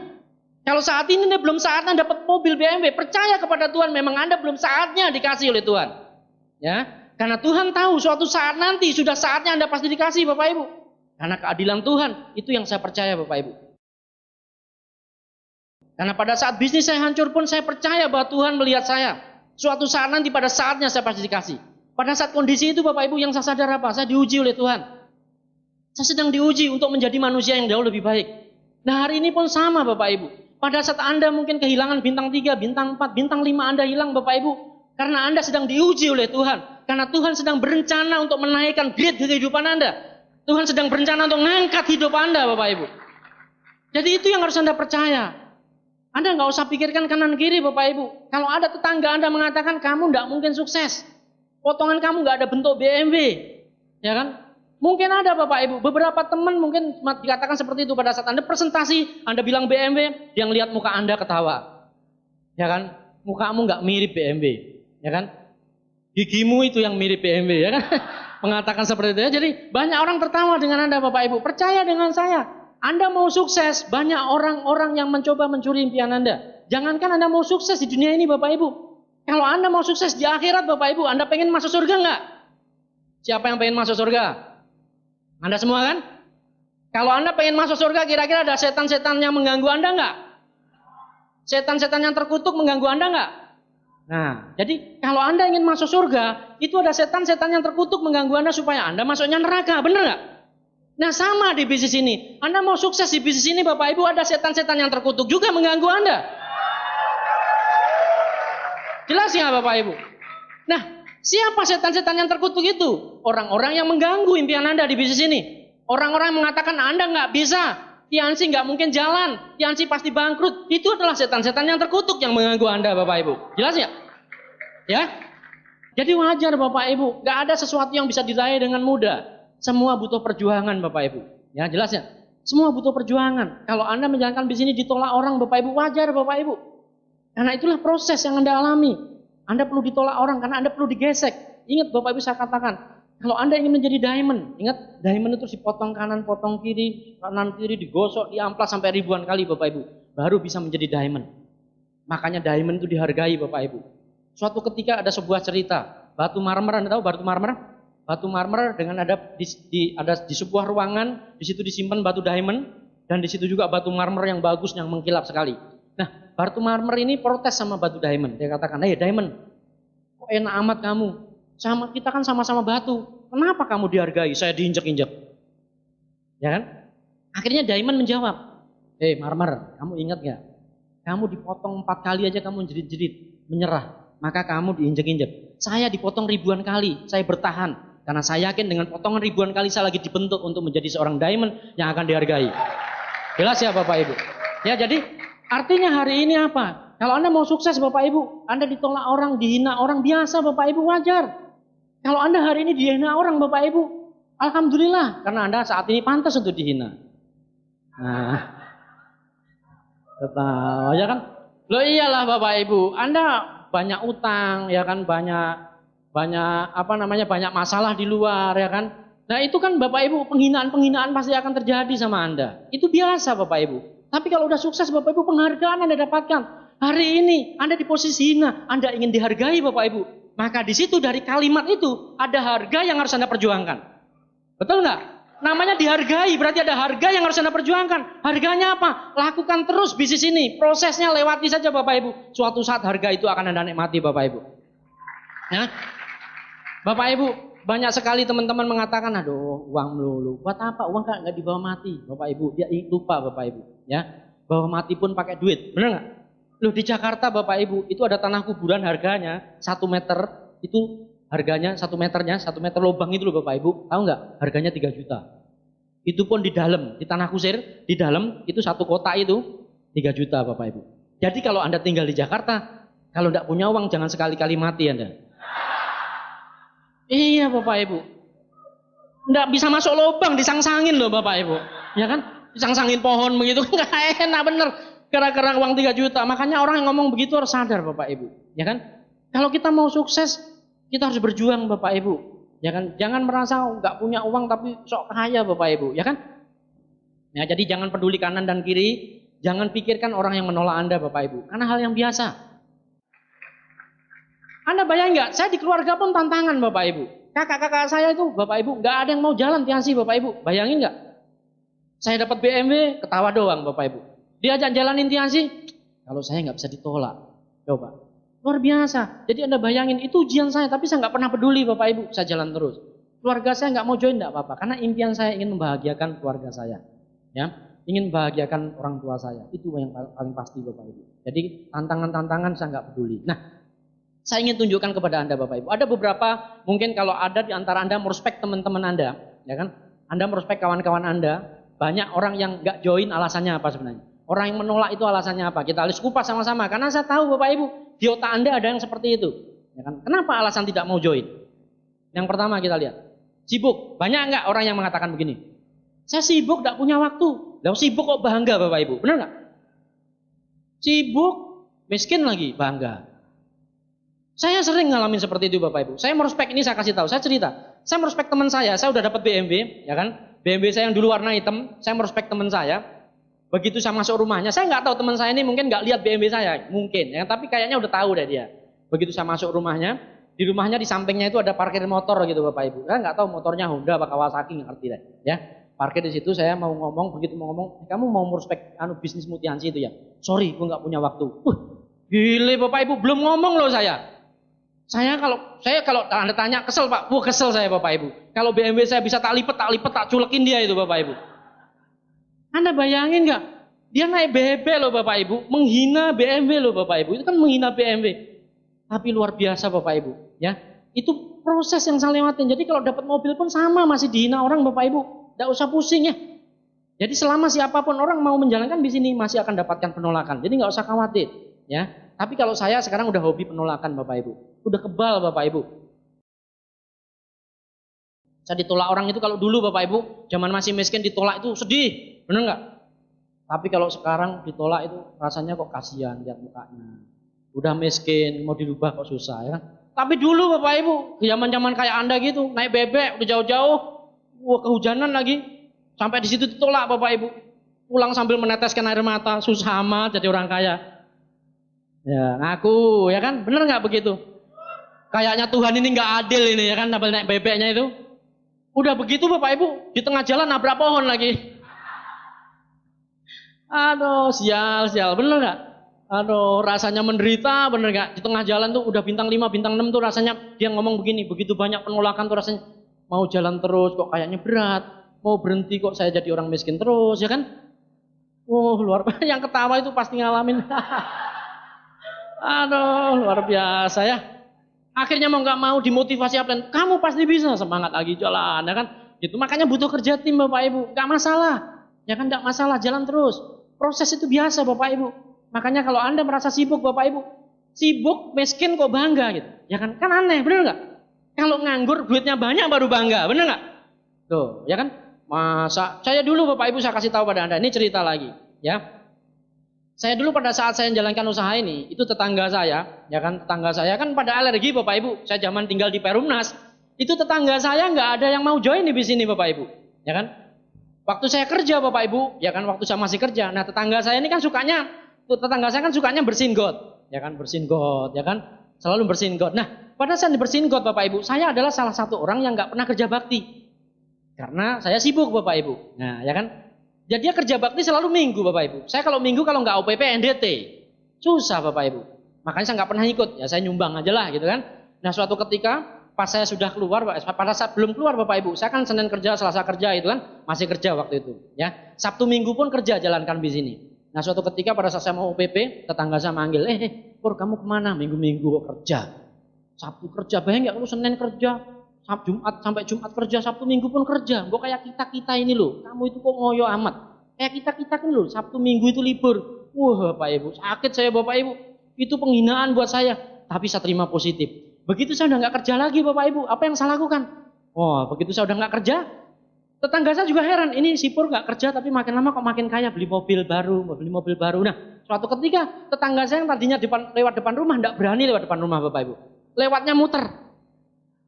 Kalau saat ini Anda belum saatnya dapat mobil BMW, percaya kepada Tuhan, memang Anda belum saatnya dikasih oleh Tuhan. Ya. Karena Tuhan tahu suatu saat nanti sudah saatnya Anda pasti dikasih Bapak Ibu. Karena keadilan Tuhan, itu yang saya percaya Bapak Ibu. Karena pada saat bisnis saya hancur pun saya percaya bahwa Tuhan melihat saya. Suatu saat nanti pada saatnya saya pasti dikasih. Pada saat kondisi itu Bapak Ibu yang saya sadar apa? Saya diuji oleh Tuhan. Saya sedang diuji untuk menjadi manusia yang jauh lebih baik. Nah hari ini pun sama Bapak Ibu. Pada saat Anda mungkin kehilangan bintang 3, bintang 4, bintang 5 Anda hilang Bapak Ibu. Karena Anda sedang diuji oleh Tuhan. Karena Tuhan sedang berencana untuk menaikkan grade kehidupan Anda. Tuhan sedang berencana untuk mengangkat hidup Anda Bapak Ibu. Jadi itu yang harus Anda percaya. Anda nggak usah pikirkan kanan kiri Bapak Ibu. Kalau ada tetangga Anda mengatakan kamu nggak mungkin sukses. Potongan kamu nggak ada bentuk BMW. Ya kan? Mungkin ada Bapak Ibu. Beberapa teman mungkin dikatakan seperti itu pada saat Anda presentasi. Anda bilang BMW. Dia lihat muka Anda ketawa. Ya kan? Mukamu nggak mirip BMW. Ya kan? Gigimu itu yang mirip BMW, ya kan? Mengatakan seperti itu ya. Jadi banyak orang tertawa dengan Anda Bapak Ibu. Percaya dengan saya. Anda mau sukses, banyak orang-orang yang mencoba mencuri impian Anda. Jangankan Anda mau sukses di dunia ini Bapak Ibu. Kalau Anda mau sukses di akhirat Bapak Ibu, Anda pengen masuk surga enggak? Siapa yang pengen masuk surga? Anda semua kan? Kalau Anda pengen masuk surga, kira-kira ada setan-setan yang mengganggu Anda enggak? Setan-setan yang terkutuk mengganggu Anda enggak? Nah, jadi kalau Anda ingin masuk surga, itu ada setan-setan yang terkutuk mengganggu Anda supaya Anda masuknya neraka, benar nggak? Nah, sama di bisnis ini. Anda mau sukses di bisnis ini, Bapak Ibu, ada setan-setan yang terkutuk juga mengganggu Anda. Jelas ya, Bapak Ibu? Nah, siapa setan-setan yang terkutuk itu? Orang-orang yang mengganggu impian Anda di bisnis ini. Orang-orang yang mengatakan Anda nggak bisa. Tiansi nggak mungkin jalan, Tiansi pasti bangkrut. Itu adalah setan-setan yang terkutuk yang mengganggu Anda Bapak Ibu. Jelas ya? Ya? Jadi wajar Bapak Ibu, nggak ada sesuatu yang bisa diraih dengan mudah. Semua butuh perjuangan Bapak Ibu. Ya jelas ya? Semua butuh perjuangan. Kalau Anda menjalankan bisnis ini ditolak orang Bapak Ibu, wajar Bapak Ibu. Karena itulah proses yang Anda alami. Anda perlu ditolak orang karena Anda perlu digesek. Ingat Bapak Ibu saya katakan, kalau Anda ingin menjadi diamond, ingat diamond itu dipotong kanan, potong kiri, kanan kiri digosok, diamplas sampai ribuan kali Bapak Ibu, baru bisa menjadi diamond. Makanya diamond itu dihargai Bapak Ibu. Suatu ketika ada sebuah cerita, batu marmer, Anda tahu batu marmer? Batu marmer dengan ada di sebuah ruangan, di situ disimpan batu diamond, dan di situ juga batu marmer yang bagus, yang mengkilap sekali. Nah, batu marmer ini protes sama batu diamond. Dia katakan, "Hei diamond, kok enak amat kamu? Kita kan sama-sama batu. Kenapa kamu dihargai? Saya diinjek-injek." Ya kan? Akhirnya diamond menjawab, "Hei marmer, kamu ingat gak? Kamu dipotong 4 kali aja kamu jerit-jerit, menyerah. Maka kamu diinjek-injek. Saya dipotong ribuan kali, saya bertahan. Karena saya yakin dengan potongan ribuan kali saya lagi dibentuk untuk menjadi seorang diamond yang akan dihargai." Jelas ya Bapak Ibu? Ya jadi artinya hari ini apa? Kalau Anda mau sukses Bapak Ibu, Anda ditolak orang, dihina orang biasa Bapak Ibu, wajar. Kalau Anda hari ini dihina orang Bapak Ibu, alhamdulillah. Karena Anda saat ini pantas untuk dihina. Nah, ketawa ya kan? Loh iyalah Bapak Ibu, Anda banyak utang ya kan, banyak masalah di luar ya kan. Nah itu kan Bapak Ibu, penghinaan pasti akan terjadi sama Anda. Itu biasa Bapak Ibu. Tapi kalau udah sukses Bapak Ibu, penghargaan Anda dapatkan. Hari ini Anda di posisi hina, Anda ingin dihargai Bapak Ibu. Maka di situ dari kalimat itu ada harga yang harus Anda perjuangkan. Betul nggak? Namanya dihargai, berarti ada harga yang harus Anda perjuangkan. Harganya apa? Lakukan terus bisnis ini. Prosesnya lewati saja Bapak Ibu. Suatu saat harga itu akan Anda nikmati Bapak Ibu. Ya. Bapak Ibu, banyak sekali teman-teman mengatakan, aduh uang melulu. Buat apa? Uang nggak dibawa mati Bapak Ibu. Dia lupa Bapak Ibu. Ya, bawa mati pun pakai duit. Benar nggak? Loh di Jakarta Bapak Ibu, itu ada tanah kuburan harganya 1 meter. Itu harganya 1 meternya, 1 meter lubang itu loh Bapak Ibu. Tahu nggak? Harganya 3 juta. Itu pun di dalam, di tanah kusir, di dalam itu 1 kota itu 3 juta Bapak Ibu. Jadi kalau Anda tinggal di Jakarta, kalau tidak punya uang jangan sekali-kali mati Anda. Iya Bapak Ibu. Nggak bisa masuk lubang, disangsangin loh Bapak Ibu. Ya kan? Disangsangin pohon begitu, nggak enak bener. Gara-gara uang 3 juta. Makanya orang yang ngomong begitu harus sadar Bapak Ibu. Ya kan? Kalau kita mau sukses, kita harus berjuang Bapak Ibu. Ya kan? Jangan merasa nggak punya uang tapi sok kaya Bapak Ibu. Ya kan? Ya, jadi jangan peduli kanan dan kiri. Jangan pikirkan orang yang menolak Anda Bapak Ibu. Karena hal yang biasa. Anda bayang nggak? Saya di keluarga pun tantangan Bapak Ibu. Kakak-kakak saya itu Bapak Ibu nggak ada yang mau jalan tiasi Bapak Ibu. Bayangin nggak? Saya dapat BMW ketawa doang Bapak Ibu. Diajak jalanin tiasi, kalau saya nggak bisa ditolak. Coba, luar biasa. Jadi Anda bayangin itu ujian saya, tapi saya nggak pernah peduli Bapak Ibu. Saya jalan terus. Keluarga saya nggak mau join nggak apa-apa, karena impian saya ingin membahagiakan keluarga saya. Ya, ingin membahagiakan orang tua saya. Itu yang paling pasti Bapak Ibu. Jadi tantangan-tantangan saya nggak peduli. Nah, saya ingin tunjukkan kepada Anda Bapak Ibu. Ada beberapa, mungkin kalau ada di antara Anda merospek teman-teman Anda, ya kan? Anda merospek kawan-kawan Anda, banyak orang yang nggak join alasannya apa sebenarnya? Orang yang menolak itu alasannya apa? Kita harus kupas sama-sama. Karena saya tahu Bapak Ibu, di otak Anda ada yang seperti itu. Ya kan? Kenapa alasan tidak mau join? Yang pertama kita lihat, sibuk. Banyak nggak orang yang mengatakan begini? Saya sibuk, nggak punya waktu. Lalu sibuk kok bangga Bapak Ibu? Benar nggak? Sibuk, miskin lagi, bangga. Saya sering ngalamin seperti itu Bapak Ibu. Saya merospek ini saya kasih tahu, saya cerita. Saya merospek teman saya udah dapat BMW, ya kan? BMW saya yang dulu warna hitam, saya merospek teman saya. Begitu saya masuk rumahnya, saya nggak tahu teman saya ini mungkin nggak lihat BMW saya, mungkin, ya. Tapi kayaknya udah tahu deh dia. Begitu saya masuk rumahnya, di rumahnya di sampingnya itu ada parkir motor gitu Bapak Ibu. Saya nggak tahu motornya Honda apa Kawasaki, nggak ngerti deh, ya. Parkir di situ, saya mau ngomong, begitu mau ngomong, kamu mau merospek bisnis Mutiansi itu ya? Sorry, gue nggak punya waktu. Gile Bapak Ibu, belum ngomong loh saya. Saya kalau Anda tanya kesel Pak, kesel saya Bapak Ibu. Kalau BMW saya bisa tak lipet, tak culekin dia itu Bapak Ibu. Anda bayangin nggak? Dia naik BB loh Bapak Ibu, menghina BMW loh Bapak Ibu. Itu kan menghina BMW. Tapi luar biasa Bapak Ibu, ya. Itu proses yang saya lewatin. Jadi kalau dapat mobil pun sama, masih dihina orang Bapak Ibu. Nggak usah pusing ya. Jadi selama siapapun orang mau menjalankan di sini masih akan dapatkan penolakan. Jadi nggak usah khawatir, ya. Tapi kalau saya sekarang udah hobi penolakan Bapak Ibu. Udah kebal Bapak Ibu. Saya ditolak orang itu kalau dulu Bapak Ibu, zaman masih miskin ditolak itu sedih, bener nggak? Tapi kalau sekarang ditolak itu rasanya kok kasihan lihat mukanya. Udah miskin, mau dirubah kok susah ya kan? Tapi dulu Bapak Ibu, zaman-zaman kayak Anda gitu, naik bebek udah jauh-jauh, kehujanan lagi, sampai di situ ditolak Bapak Ibu. Pulang sambil meneteskan air mata, susah amat jadi orang kaya. Ya, ngaku, ya kan? Bener nggak begitu? Kayaknya Tuhan ini nggak adil ini, ya kan? Naik bebeknya itu. Udah begitu Bapak Ibu, di tengah jalan nabrak pohon lagi. Aduh, sial, bener nggak? Aduh, rasanya menderita, bener nggak? Di tengah jalan tuh udah bintang 5, bintang 6 tuh rasanya dia ngomong begini, begitu banyak penolakan tuh rasanya mau jalan terus kok kayaknya berat, mau berhenti kok saya jadi orang miskin terus, ya kan? Luar biasa, yang ketawa itu pasti ngalamin. Aduh, luar biasa ya. Akhirnya mau nggak mau dimotivasi apa? Kamu pasti bisa, semangat lagi jalan, ya kan? Gitu. Makanya butuh kerja tim Bapak Ibu, nggak masalah, ya kan? Nggak masalah, jalan terus. Proses itu biasa Bapak Ibu. Makanya kalau Anda merasa sibuk Bapak Ibu, sibuk miskin kok bangga gitu, ya kan? Kan aneh, bener nggak? Kalau nganggur duitnya banyak baru bangga, bener nggak? Tuh, ya kan? Masa saya dulu Bapak Ibu saya kasih tahu pada Anda, ini cerita lagi, ya. Saya dulu pada saat saya menjalankan usaha ini, itu tetangga saya, ya kan, tetangga saya kan pada alergi Bapak Ibu. Saya zaman tinggal di Perumnas, itu tetangga saya nggak ada yang mau join di sini Bapak Ibu, ya kan. Waktu saya kerja Bapak Ibu, ya kan, waktu saya masih kerja, nah tetangga saya ini kan sukanya Tetangga saya kan sukanya bersihin got, ya kan, bersihin got, ya kan, selalu bersihin got. Nah, pada saat bersihin got Bapak Ibu, saya adalah salah satu orang yang nggak pernah kerja bakti, karena saya sibuk Bapak Ibu. Nah, ya kan, jadi dia kerja bakti selalu minggu Bapak Ibu. Saya kalau minggu kalau nggak OPP NDT, susah Bapak Ibu. Makanya saya nggak pernah ikut, ya saya nyumbang aja lah gitu kan. Nah, suatu ketika pas saya sudah keluar, pada saat belum keluar Bapak Ibu, saya kan Senin kerja, Selasa kerja itu kan, masih kerja waktu itu, ya. Sabtu Minggu pun kerja jalankan bis ini. Nah, suatu ketika pada saat saya mau OPP, tetangga saya manggil, Pur kamu kemana? Minggu-minggu kerja. Sabtu kerja, bayang nggak kalau Senin kerja, Jumat sampai Jumat kerja, Sabtu Minggu pun kerja. Kok kayak kita ini loh, kamu itu kok ngoyo amat. Kayak kita kan loh, Sabtu Minggu itu libur. Wah Bapak Ibu, sakit saya Bapak Ibu. Itu penghinaan buat saya, tapi saya terima positif. Begitu saya udah nggak kerja lagi Bapak Ibu, apa yang saya lakukan? Oh, begitu saya udah nggak kerja, tetangga saya juga heran, ini si Pur nggak kerja tapi makin lama kok makin kaya, beli mobil baru. Nah, suatu ketika tetangga saya yang tadinya lewat depan rumah nggak berani lewat depan rumah Bapak Ibu, lewatnya muter.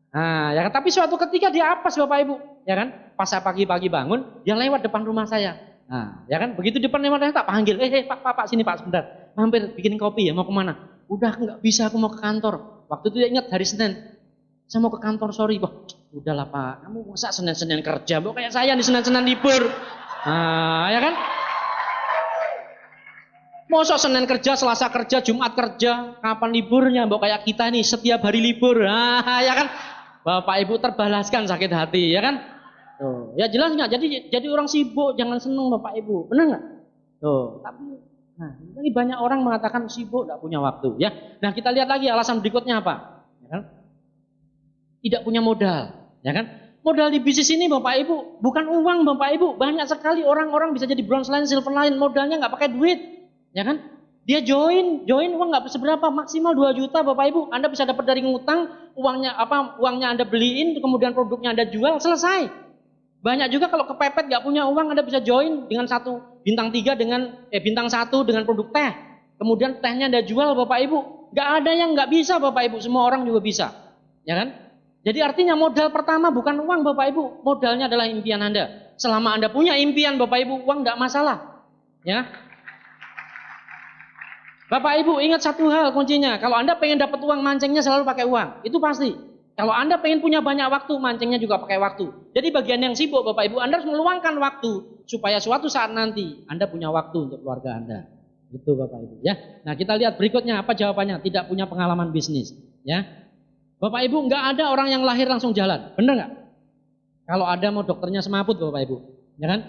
Nah, ya kan? Tapi suatu ketika dia apes Bapak Ibu, ya kan? Pas saya pagi-pagi bangun, dia lewat depan rumah saya. Nah, ya kan? Begitu depan rumah saya tak panggil, Pak sini Pak sebentar, mampir bikin kopi ya, mau kemana? Udah nggak bisa, aku mau ke kantor. Waktu itu dia ingat hari Senin, saya mau ke kantor, sorry. Wah, udahlah Pak, kamu masa Senin-Senin kerja, kok kayak saya di Senin-Senin libur. Nah, ya kan? Mosok Senin kerja, Selasa kerja, Jumat kerja, kapan liburnya? Mbok kayak kita nih setiap hari libur. Nah, ya kan? Bapak Ibu terbalaskan sakit hati, ya kan? Tuh, ya jelas nggak? Jadi orang sibuk jangan seneng Bapak Ibu, benar nggak? Tuh, tapi nah, ini banyak orang mengatakan sibuk, nggak punya waktu, ya. Nah, kita lihat lagi alasan berikutnya apa? Ya kan? Tidak punya modal, ya kan? Modal di bisnis ini Bapak Ibu bukan uang Bapak Ibu. Banyak sekali orang-orang bisa jadi bronze line, silver line, modalnya nggak pakai duit, ya kan? Dia join uang nggak seberapa, maksimal 2 juta Bapak Ibu. Anda bisa dapat dari ngutang, uangnya Anda beliin, kemudian produknya Anda jual, selesai. Banyak juga kalau kepepet nggak punya uang, Anda bisa join dengan bintang 1 dengan produk teh. Kemudian tehnya Anda jual Bapak Ibu. Nggak ada yang nggak bisa Bapak Ibu, semua orang juga bisa, ya kan? Jadi artinya modal pertama bukan uang Bapak Ibu, modalnya adalah impian Anda. Selama Anda punya impian Bapak Ibu, uang nggak masalah, ya. Bapak Ibu ingat satu hal kuncinya, kalau Anda pengen dapat uang, mancingnya selalu pakai uang, itu pasti. Kalau Anda pengen punya banyak waktu, mancingnya juga pakai waktu. Jadi bagian yang sibuk Bapak Ibu, Anda harus meluangkan waktu supaya suatu saat nanti Anda punya waktu untuk keluarga Anda. Itu Bapak Ibu, ya. Nah, kita lihat berikutnya apa jawabannya, tidak punya pengalaman bisnis, ya. Bapak Ibu, nggak ada orang yang lahir langsung jalan, benar nggak? Kalau ada mau dokternya semaput Bapak Ibu, ya kan?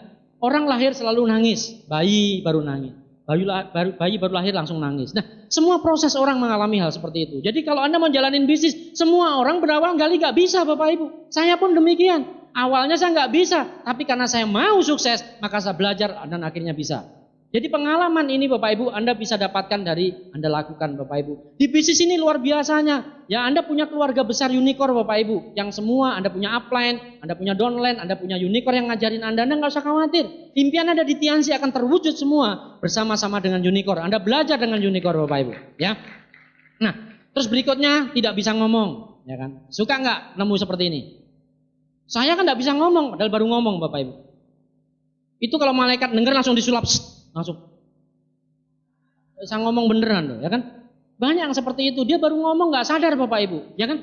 Orang lahir selalu nangis, bayi baru nangis. Bayi baru lahir langsung nangis. Nah, semua proses orang mengalami hal seperti itu. Jadi kalau Anda mau jalanin bisnis, semua orang berawal kali nggak bisa Bapak Ibu. Saya pun demikian. Awalnya saya nggak bisa, tapi karena saya mau sukses, maka saya belajar dan akhirnya bisa. Jadi pengalaman ini Bapak Ibu Anda bisa dapatkan dari Anda lakukan Bapak Ibu. Di bisnis ini luar biasanya. Ya Anda punya keluarga besar unicorn Bapak Ibu. Yang semua Anda punya upline, Anda punya downline, Anda punya unicorn yang ngajarin Anda nggak usah khawatir. Impian Anda di Tiansi akan terwujud semua bersama-sama dengan unicorn. Anda belajar dengan unicorn Bapak Ibu. Ya. Nah, terus berikutnya tidak bisa ngomong. Ya kan? Suka nggak nemu seperti ini? Saya kan nggak bisa ngomong, padahal baru ngomong Bapak Ibu. Itu kalau malaikat dengar langsung disulap. Langsung saya ngomong beneran loh, ya kan? Banyak yang seperti itu, dia baru ngomong nggak sadar Bapak Ibu, ya kan?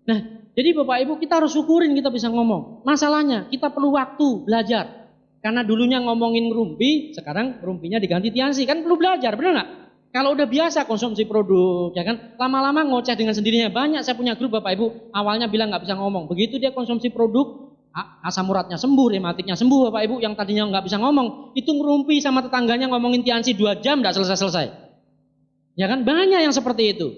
Nah, jadi Bapak Ibu kita harus syukurin kita bisa ngomong. Masalahnya kita perlu waktu belajar. Karena dulunya ngomongin rumpi, sekarang rumpinya diganti Tiansi, kan perlu belajar, benar nggak? Kalau udah biasa konsumsi produk, ya kan? Lama-lama ngoceh dengan sendirinya. Banyak saya punya grup Bapak Ibu, awalnya bilang nggak bisa ngomong. Begitu dia konsumsi produk, asam uratnya sembuh, rematiknya sembuh Bapak Ibu, yang tadinya nggak bisa ngomong, itu ngerumpi sama tetangganya ngomongin Tiansi 2 jam nggak selesai-selesai. Ya kan? Banyak yang seperti itu.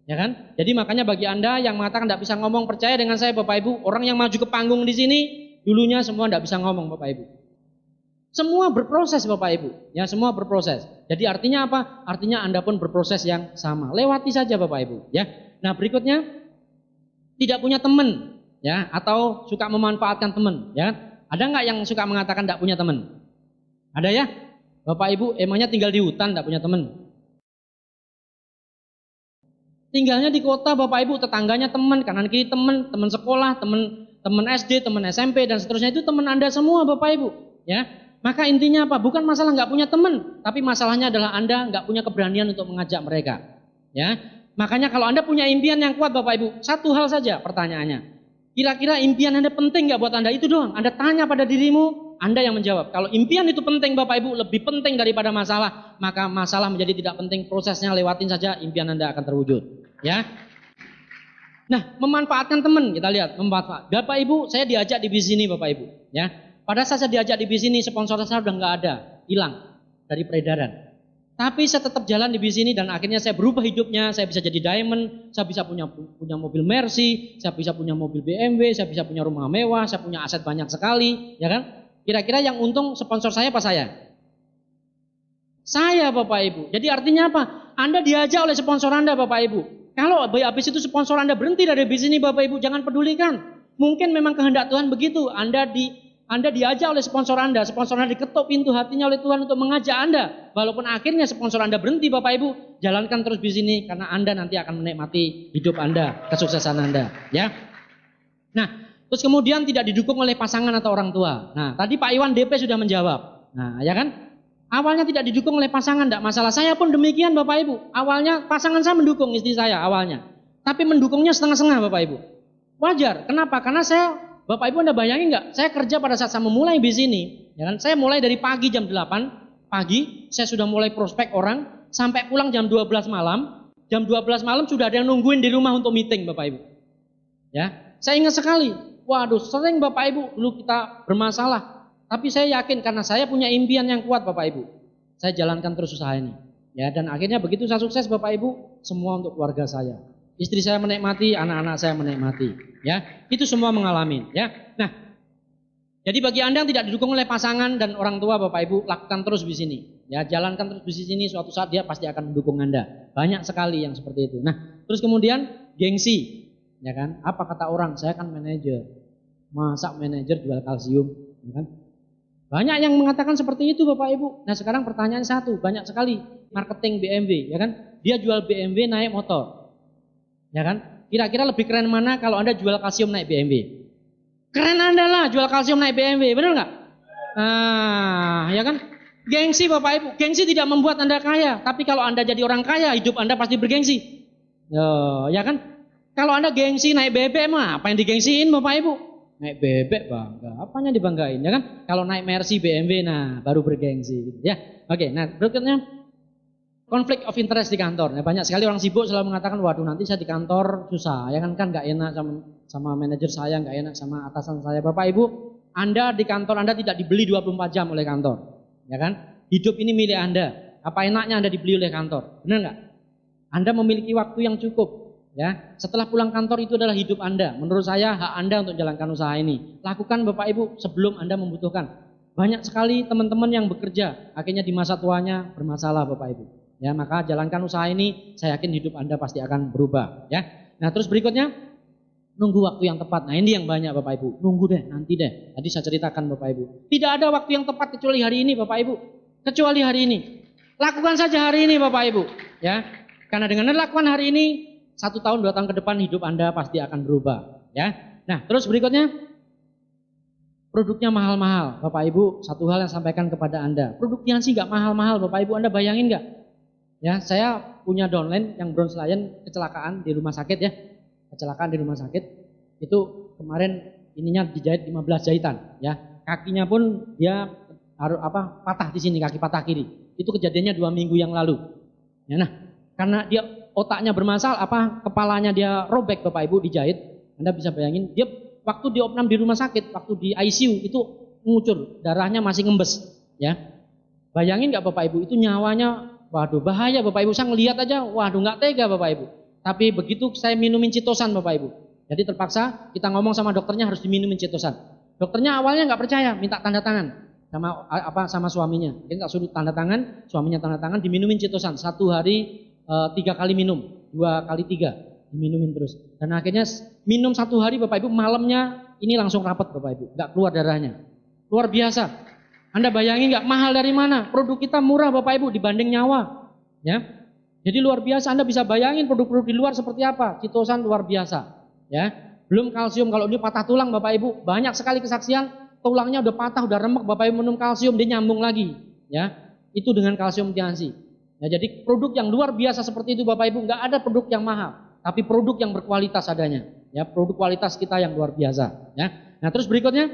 Ya kan? Jadi makanya bagi Anda yang mengatakan nggak bisa ngomong, percaya dengan saya Bapak Ibu, orang yang maju ke panggung di sini dulunya semua nggak bisa ngomong Bapak Ibu. Semua berproses Bapak Ibu, ya semua berproses. Jadi artinya apa? Artinya Anda pun berproses yang sama. Lewati saja Bapak Ibu, ya. Nah, berikutnya tidak punya teman. Ya, atau suka memanfaatkan teman, ya. Ada nggak yang suka mengatakan tidak punya teman? Ada ya? Bapak Ibu emangnya tinggal di hutan tidak punya teman? Tinggalnya di kota Bapak Ibu, tetangganya teman, kanan kiri teman, teman sekolah, teman SD, teman SMP dan seterusnya itu teman Anda semua Bapak Ibu, ya. Maka intinya apa? Bukan masalah nggak punya teman, tapi masalahnya adalah Anda nggak punya keberanian untuk mengajak mereka. Ya, makanya kalau Anda punya impian yang kuat, Bapak Ibu, satu hal saja pertanyaannya. Kira-kira impian Anda penting nggak buat Anda? Itu doang. Anda tanya pada dirimu, Anda yang menjawab. Kalau impian itu penting, Bapak Ibu, lebih penting daripada masalah, maka masalah menjadi tidak penting. Prosesnya lewatin saja, impian Anda akan terwujud. Ya. Nah, memanfaatkan teman, kita lihat memanfaat. Bapak Ibu, saya diajak di bisnis ini, Bapak Ibu. Ya. Pada saat saya diajak di bisnis ini, sponsor saya udah nggak ada, hilang dari peredaran. Tapi saya tetap jalan di bisnis ini dan akhirnya saya berubah hidupnya. Saya bisa jadi diamond, saya bisa punya mobil Mercy, saya bisa punya mobil BMW, saya bisa punya rumah mewah, saya punya aset banyak sekali, ya kan? Kira-kira yang untung sponsor saya apa saya? Saya, Bapak Ibu. Jadi artinya apa? Anda diajak oleh sponsor Anda, Bapak Ibu. Kalau habis itu sponsor Anda berhenti dari bisnis ini, Bapak Ibu, jangan pedulikan. Mungkin memang kehendak Tuhan begitu. Anda diajak oleh sponsor Anda diketuk pintu hatinya oleh Tuhan untuk mengajak Anda. Walaupun akhirnya sponsor Anda berhenti, Bapak Ibu, jalankan terus bisnis ini karena Anda nanti akan menikmati hidup Anda, kesuksesan Anda, ya. Nah, terus kemudian tidak didukung oleh pasangan atau orang tua. Nah, tadi Pak Iwan DP sudah menjawab. Nah, ya kan? Awalnya tidak didukung oleh pasangan, tidak masalah. Saya pun demikian, Bapak Ibu. Awalnya pasangan saya mendukung istri saya awalnya. Tapi mendukungnya setengah-setengah, Bapak Ibu. Wajar. Kenapa? Karena Bapak Ibu Anda bayangin nggak? Saya kerja pada saat saya memulai bisnis ini, ya kan? Saya mulai dari pagi jam 8 pagi, saya sudah mulai prospek orang, sampai pulang jam 12 malam. Jam 12 malam sudah ada yang nungguin di rumah untuk meeting, Bapak Ibu. Ya, saya ingat sekali. Waduh, sering Bapak Ibu dulu kita bermasalah. Tapi saya yakin karena saya punya impian yang kuat, Bapak Ibu. Saya jalankan terus usaha ini. Ya, dan akhirnya begitu saya sukses, Bapak Ibu, semua untuk keluarga saya. Istri saya menikmati, anak-anak saya menikmati, ya. Itu semua mengalami, ya. Nah, jadi bagi Anda yang tidak didukung oleh pasangan dan orang tua, Bapak Ibu, lakukan terus bisnis ini. Ya, jalankan terus bisnis ini, suatu saat dia pasti akan mendukung Anda. Banyak sekali yang seperti itu. Nah, terus kemudian gengsi, ya kan? Apa kata orang? Saya kan manajer. Masa manajer jual kalsium, ya kan? Banyak yang mengatakan seperti itu, Bapak Ibu. Nah, sekarang pertanyaan satu, banyak sekali marketing BMW, ya kan? Dia jual BMW naik motor. Ya kan? Kira-kira lebih keren mana kalau Anda jual kalsium naik BMW? Keren Anda lah jual kalsium naik BMW, benar nggak? Nah, ya kan? Gengsi, Bapak Ibu. Gengsi tidak membuat Anda kaya, tapi kalau Anda jadi orang kaya, hidup Anda pasti bergengsi. Ya kan? Kalau Anda gengsi naik bebek mah, apa yang digengsiin, Bapak Ibu? Naik bebek bangga, apanya dibanggain, ya kan? Kalau naik Mercy, BMW, nah baru bergengsi, gitu ya. Oke, nah berikutnya konflik of interest di kantor. Nah, banyak sekali orang sibuk selalu mengatakan, waduh nanti saya di kantor susah, ya kan nggak enak sama manajer saya, nggak enak sama atasan saya. Bapak Ibu, Anda di kantor Anda tidak dibeli 24 jam oleh kantor, ya kan? Hidup ini milik Anda. Apa enaknya Anda dibeli oleh kantor? Benar nggak? Anda memiliki waktu yang cukup, ya. Setelah pulang kantor itu adalah hidup Anda. Menurut saya hak Anda untuk jalankan usaha ini. Lakukan, Bapak Ibu, sebelum Anda membutuhkan. Banyak sekali teman-teman yang bekerja, akhirnya di masa tuanya bermasalah, Bapak Ibu. Ya, maka jalankan usaha ini, saya yakin hidup Anda pasti akan berubah, ya. Nah, terus berikutnya nunggu waktu yang tepat. Nah, ini yang banyak, Bapak Ibu. Nunggu deh, nanti deh. Tadi saya ceritakan, Bapak Ibu. Tidak ada waktu yang tepat kecuali hari ini, Bapak Ibu. Kecuali hari ini. Lakukan saja hari ini, Bapak Ibu, ya. Karena dengan lakukan hari ini, 1 tahun 2 tahun ke depan hidup Anda pasti akan berubah, ya. Nah, terus berikutnya produknya mahal-mahal, Bapak Ibu. Satu hal yang sampaikan kepada Anda, produk Tiansi nggak mahal-mahal, Bapak Ibu. Anda bayangin nggak? Ya, saya punya downline yang Bronze Lion kecelakaan di rumah sakit, ya. Kecelakaan di rumah sakit. Itu kemarin ininya dijahit 15 jahitan, ya. Kakinya pun dia patah di sini, kaki patah kiri. Itu kejadiannya 2 minggu yang lalu. Ya, nah, karena dia otaknya bermasalah, kepalanya dia robek, Bapak Ibu, dijahit. Anda bisa bayangin, dia waktu diopnam di rumah sakit, waktu di ICU itu mengucur, darahnya masih ngembes, ya. Bayangin nggak, Bapak Ibu, itu nyawanya. Waduh, bahaya, Bapak Ibu. Saya ngelihat aja, waduh nggak tega, Bapak Ibu. Tapi begitu saya minumin citosan, Bapak Ibu. Jadi terpaksa kita ngomong sama dokternya harus diminumin citosan. Dokternya awalnya nggak percaya, minta tanda tangan sama suaminya. Dia nggak suruh tanda tangan, suaminya tanda tangan, diminumin citosan. 1 hari 3 kali minum, 2 kali 3 diminumin terus. Dan akhirnya minum 1 hari, Bapak Ibu, malamnya ini langsung rapat, Bapak Ibu, nggak keluar darahnya. Luar biasa. Anda bayangin nggak, mahal dari mana? Produk kita murah, Bapak Ibu, dibanding nyawa, ya. Jadi luar biasa. Anda bisa bayangin produk-produk di luar seperti apa? Citosan luar biasa, ya. Belum kalsium, kalau ini patah tulang, Bapak Ibu, banyak sekali kesaksian. tulangnya udah patah, udah remek, Bapak Ibu minum kalsium, dia nyambung lagi. Ya, itu dengan kalsium tiansi. Ya, jadi produk yang luar biasa seperti itu Bapak Ibu, nggak ada produk yang mahal, tapi produk yang berkualitas adanya. Ya, produk kualitas kita yang luar biasa. Ya. Nah, terus berikutnya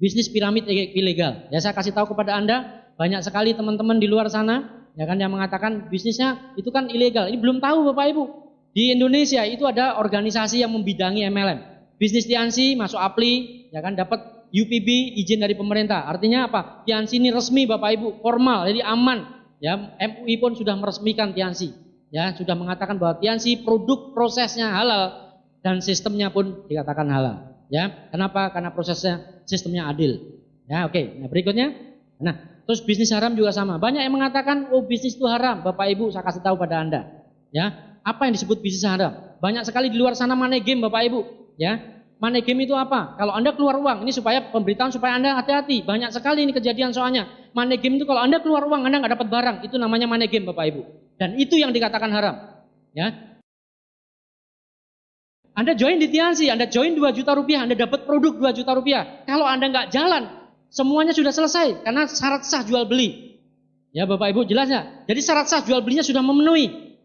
bisnis piramid ilegal. Ya, saya kasih tahu kepada Anda, banyak sekali teman-teman di luar sana, ya kan, yang mengatakan bisnisnya itu kan ilegal. Ini belum tahu Bapak Ibu. Di Indonesia itu ada organisasi yang membidangi MLM. Bisnis tiansi masuk APLI, ya kan, dapat UPB izin dari pemerintah. Artinya apa? Tiansi ini resmi Bapak Ibu, formal, jadi aman. Ya, MUI pun sudah meresmikan tiansi. Ya, sudah mengatakan bahwa tiansi produk prosesnya halal dan sistemnya pun dikatakan halal. Ya, kenapa? Karena prosesnya, sistemnya adil. Ya, oke. Nah, berikutnya. Nah, terus bisnis haram juga sama. Banyak yang mengatakan, oh bisnis itu haram. Bapak Ibu, saya kasih tahu pada Anda. Ya, apa yang disebut bisnis haram? Banyak sekali di luar sana money game Bapak Ibu. Ya, money game itu apa? Kalau Anda keluar uang, ini supaya pemberitahuan supaya Anda hati-hati. Banyak sekali ini kejadian soalnya. Money game itu kalau Anda keluar uang, Anda nggak dapat barang, itu namanya money game Bapak Ibu. Dan itu yang dikatakan haram. Ya. Anda join di tiansi, Anda join 2 juta rupiah, Anda dapat produk 2 juta rupiah. Kalau Anda nggak jalan, semuanya sudah selesai karena syarat sah jual beli. Ya Bapak Ibu, jelas ya? Jadi syarat sah jual belinya sudah memenuhi.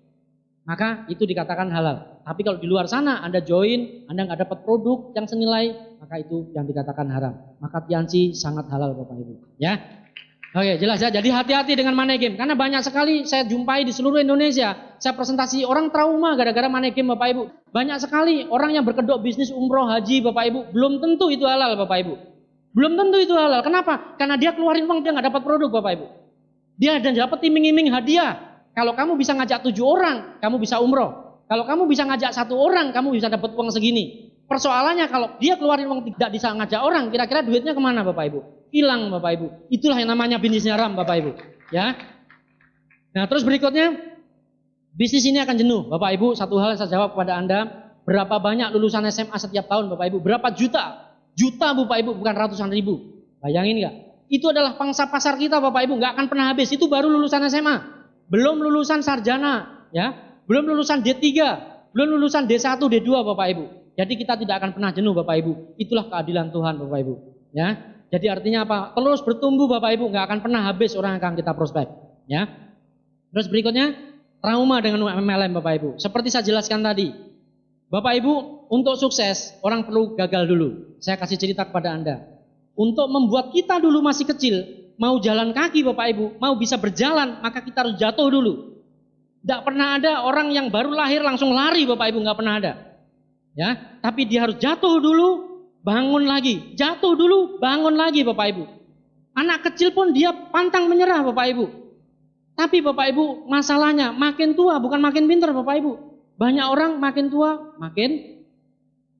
Maka itu dikatakan halal. Tapi kalau di luar sana Anda join, Anda nggak dapat produk yang senilai, maka itu yang dikatakan haram. Maka tiansi sangat halal Bapak Ibu. Ya, oke, jelas ya. Jadi hati-hati dengan money game. Karena banyak sekali saya jumpai di seluruh Indonesia. Saya presentasi orang trauma gara-gara money game Bapak Ibu. Banyak sekali orang yang berkedok bisnis umroh, haji Bapak Ibu. Belum tentu itu halal Bapak Ibu. Belum tentu itu halal. Kenapa? Karena dia keluarin uang, dia nggak dapat produk Bapak Ibu. Dia dan dapat iming-iming hadiah. Kalau kamu bisa ngajak 7 orang, kamu bisa umroh. Kalau kamu bisa ngajak 1 orang, kamu bisa dapat uang segini. Persoalannya kalau dia keluarin uang tidak bisa ngajak orang, kira-kira duitnya kemana Bapak Ibu? Hilang Bapak Ibu. Itulah yang namanya bisnis haram Bapak Ibu. Ya. Nah terus berikutnya, bisnis ini akan jenuh Bapak Ibu. Satu hal saya jawab kepada Anda, berapa banyak lulusan SMA setiap tahun Bapak Ibu? Berapa juta? Juta Bapak Ibu, bukan ratusan ribu. Bayangin nggak? Itu adalah pangsa pasar kita Bapak Ibu, nggak akan pernah habis. Itu baru lulusan SMA. Belum lulusan sarjana, ya, belum lulusan D3, belum lulusan D1, D2 Bapak Ibu. Jadi kita tidak akan pernah jenuh Bapak Ibu. Itulah keadilan Tuhan Bapak Ibu. Ya, jadi artinya apa? Terus bertumbuh Bapak Ibu, nggak akan pernah habis orang yang akan kita prospek. Ya. Terus berikutnya trauma dengan MLM Bapak Ibu. Seperti saya jelaskan tadi, Bapak Ibu untuk sukses orang perlu gagal dulu. Saya kasih cerita kepada Anda. Untuk membuat kita dulu masih kecil. Mau jalan kaki Bapak Ibu, mau bisa berjalan, maka kita harus jatuh dulu. Tidak pernah ada orang yang baru lahir langsung lari Bapak Ibu, nggak pernah ada. Ya, tapi dia harus jatuh dulu, bangun lagi. Jatuh dulu, bangun lagi Bapak Ibu. Anak kecil pun dia pantang menyerah Bapak Ibu. Tapi Bapak Ibu, masalahnya makin tua bukan makin pintar Bapak Ibu. Banyak orang makin tua makin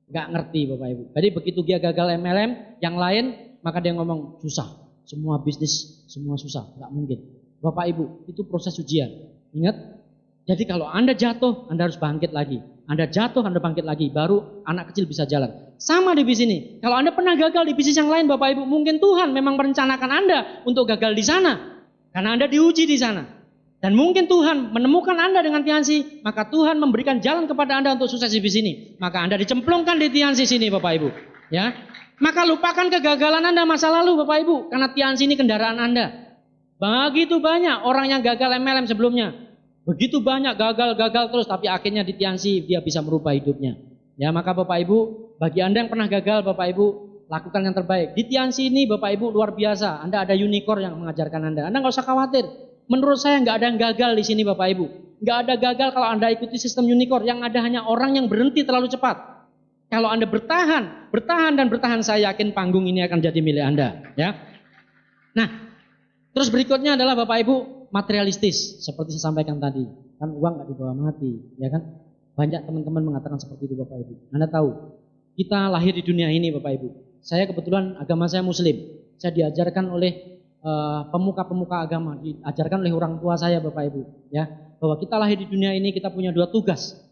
nggak ngerti Bapak Ibu. Jadi begitu dia gagal MLM, yang lain maka dia ngomong susah. Semua bisnis, semua susah, nggak mungkin. Bapak Ibu, itu proses ujian. Ingat, jadi kalau Anda jatuh, Anda harus bangkit lagi. Anda jatuh, Anda bangkit lagi, baru anak kecil bisa jalan. Sama di bisnis ini. Kalau Anda pernah gagal di bisnis yang lain, Bapak Ibu, mungkin Tuhan memang merencanakan Anda untuk gagal di sana. Karena Anda diuji di sana. Dan mungkin Tuhan menemukan Anda dengan tiansi, maka Tuhan memberikan jalan kepada Anda untuk sukses di bisnis ini. Maka Anda dicemplungkan di tiansi sini, Bapak Ibu. Ya. Maka lupakan kegagalan Anda masa lalu Bapak Ibu. Karena tiansi ini kendaraan Anda. Begitu banyak orang yang gagal MLM sebelumnya. Begitu banyak gagal terus. Tapi akhirnya di tiansi dia bisa merubah hidupnya. Ya maka Bapak Ibu, bagi Anda yang pernah gagal Bapak Ibu, lakukan yang terbaik. Di tiansi ini Bapak Ibu luar biasa. Anda ada unicorn yang mengajarkan Anda. Anda nggak usah khawatir. Menurut saya nggak ada yang gagal di sini Bapak Ibu. Nggak ada gagal kalau Anda ikuti sistem unicorn. Yang ada hanya orang yang berhenti terlalu cepat. Kalau Anda bertahan, saya yakin panggung ini akan jadi milik Anda. Ya. Nah, terus berikutnya adalah Bapak Ibu materialistis, seperti saya sampaikan tadi. Kan uang nggak dibawa mati, ya kan? Banyak teman-teman mengatakan seperti itu Bapak Ibu. Anda tahu, kita lahir di dunia ini Bapak Ibu. Saya kebetulan agama saya Muslim. Saya diajarkan oleh pemuka-pemuka agama, diajarkan oleh orang tua saya Bapak Ibu. Ya, bahwa kita lahir di dunia ini kita punya 2 tugas.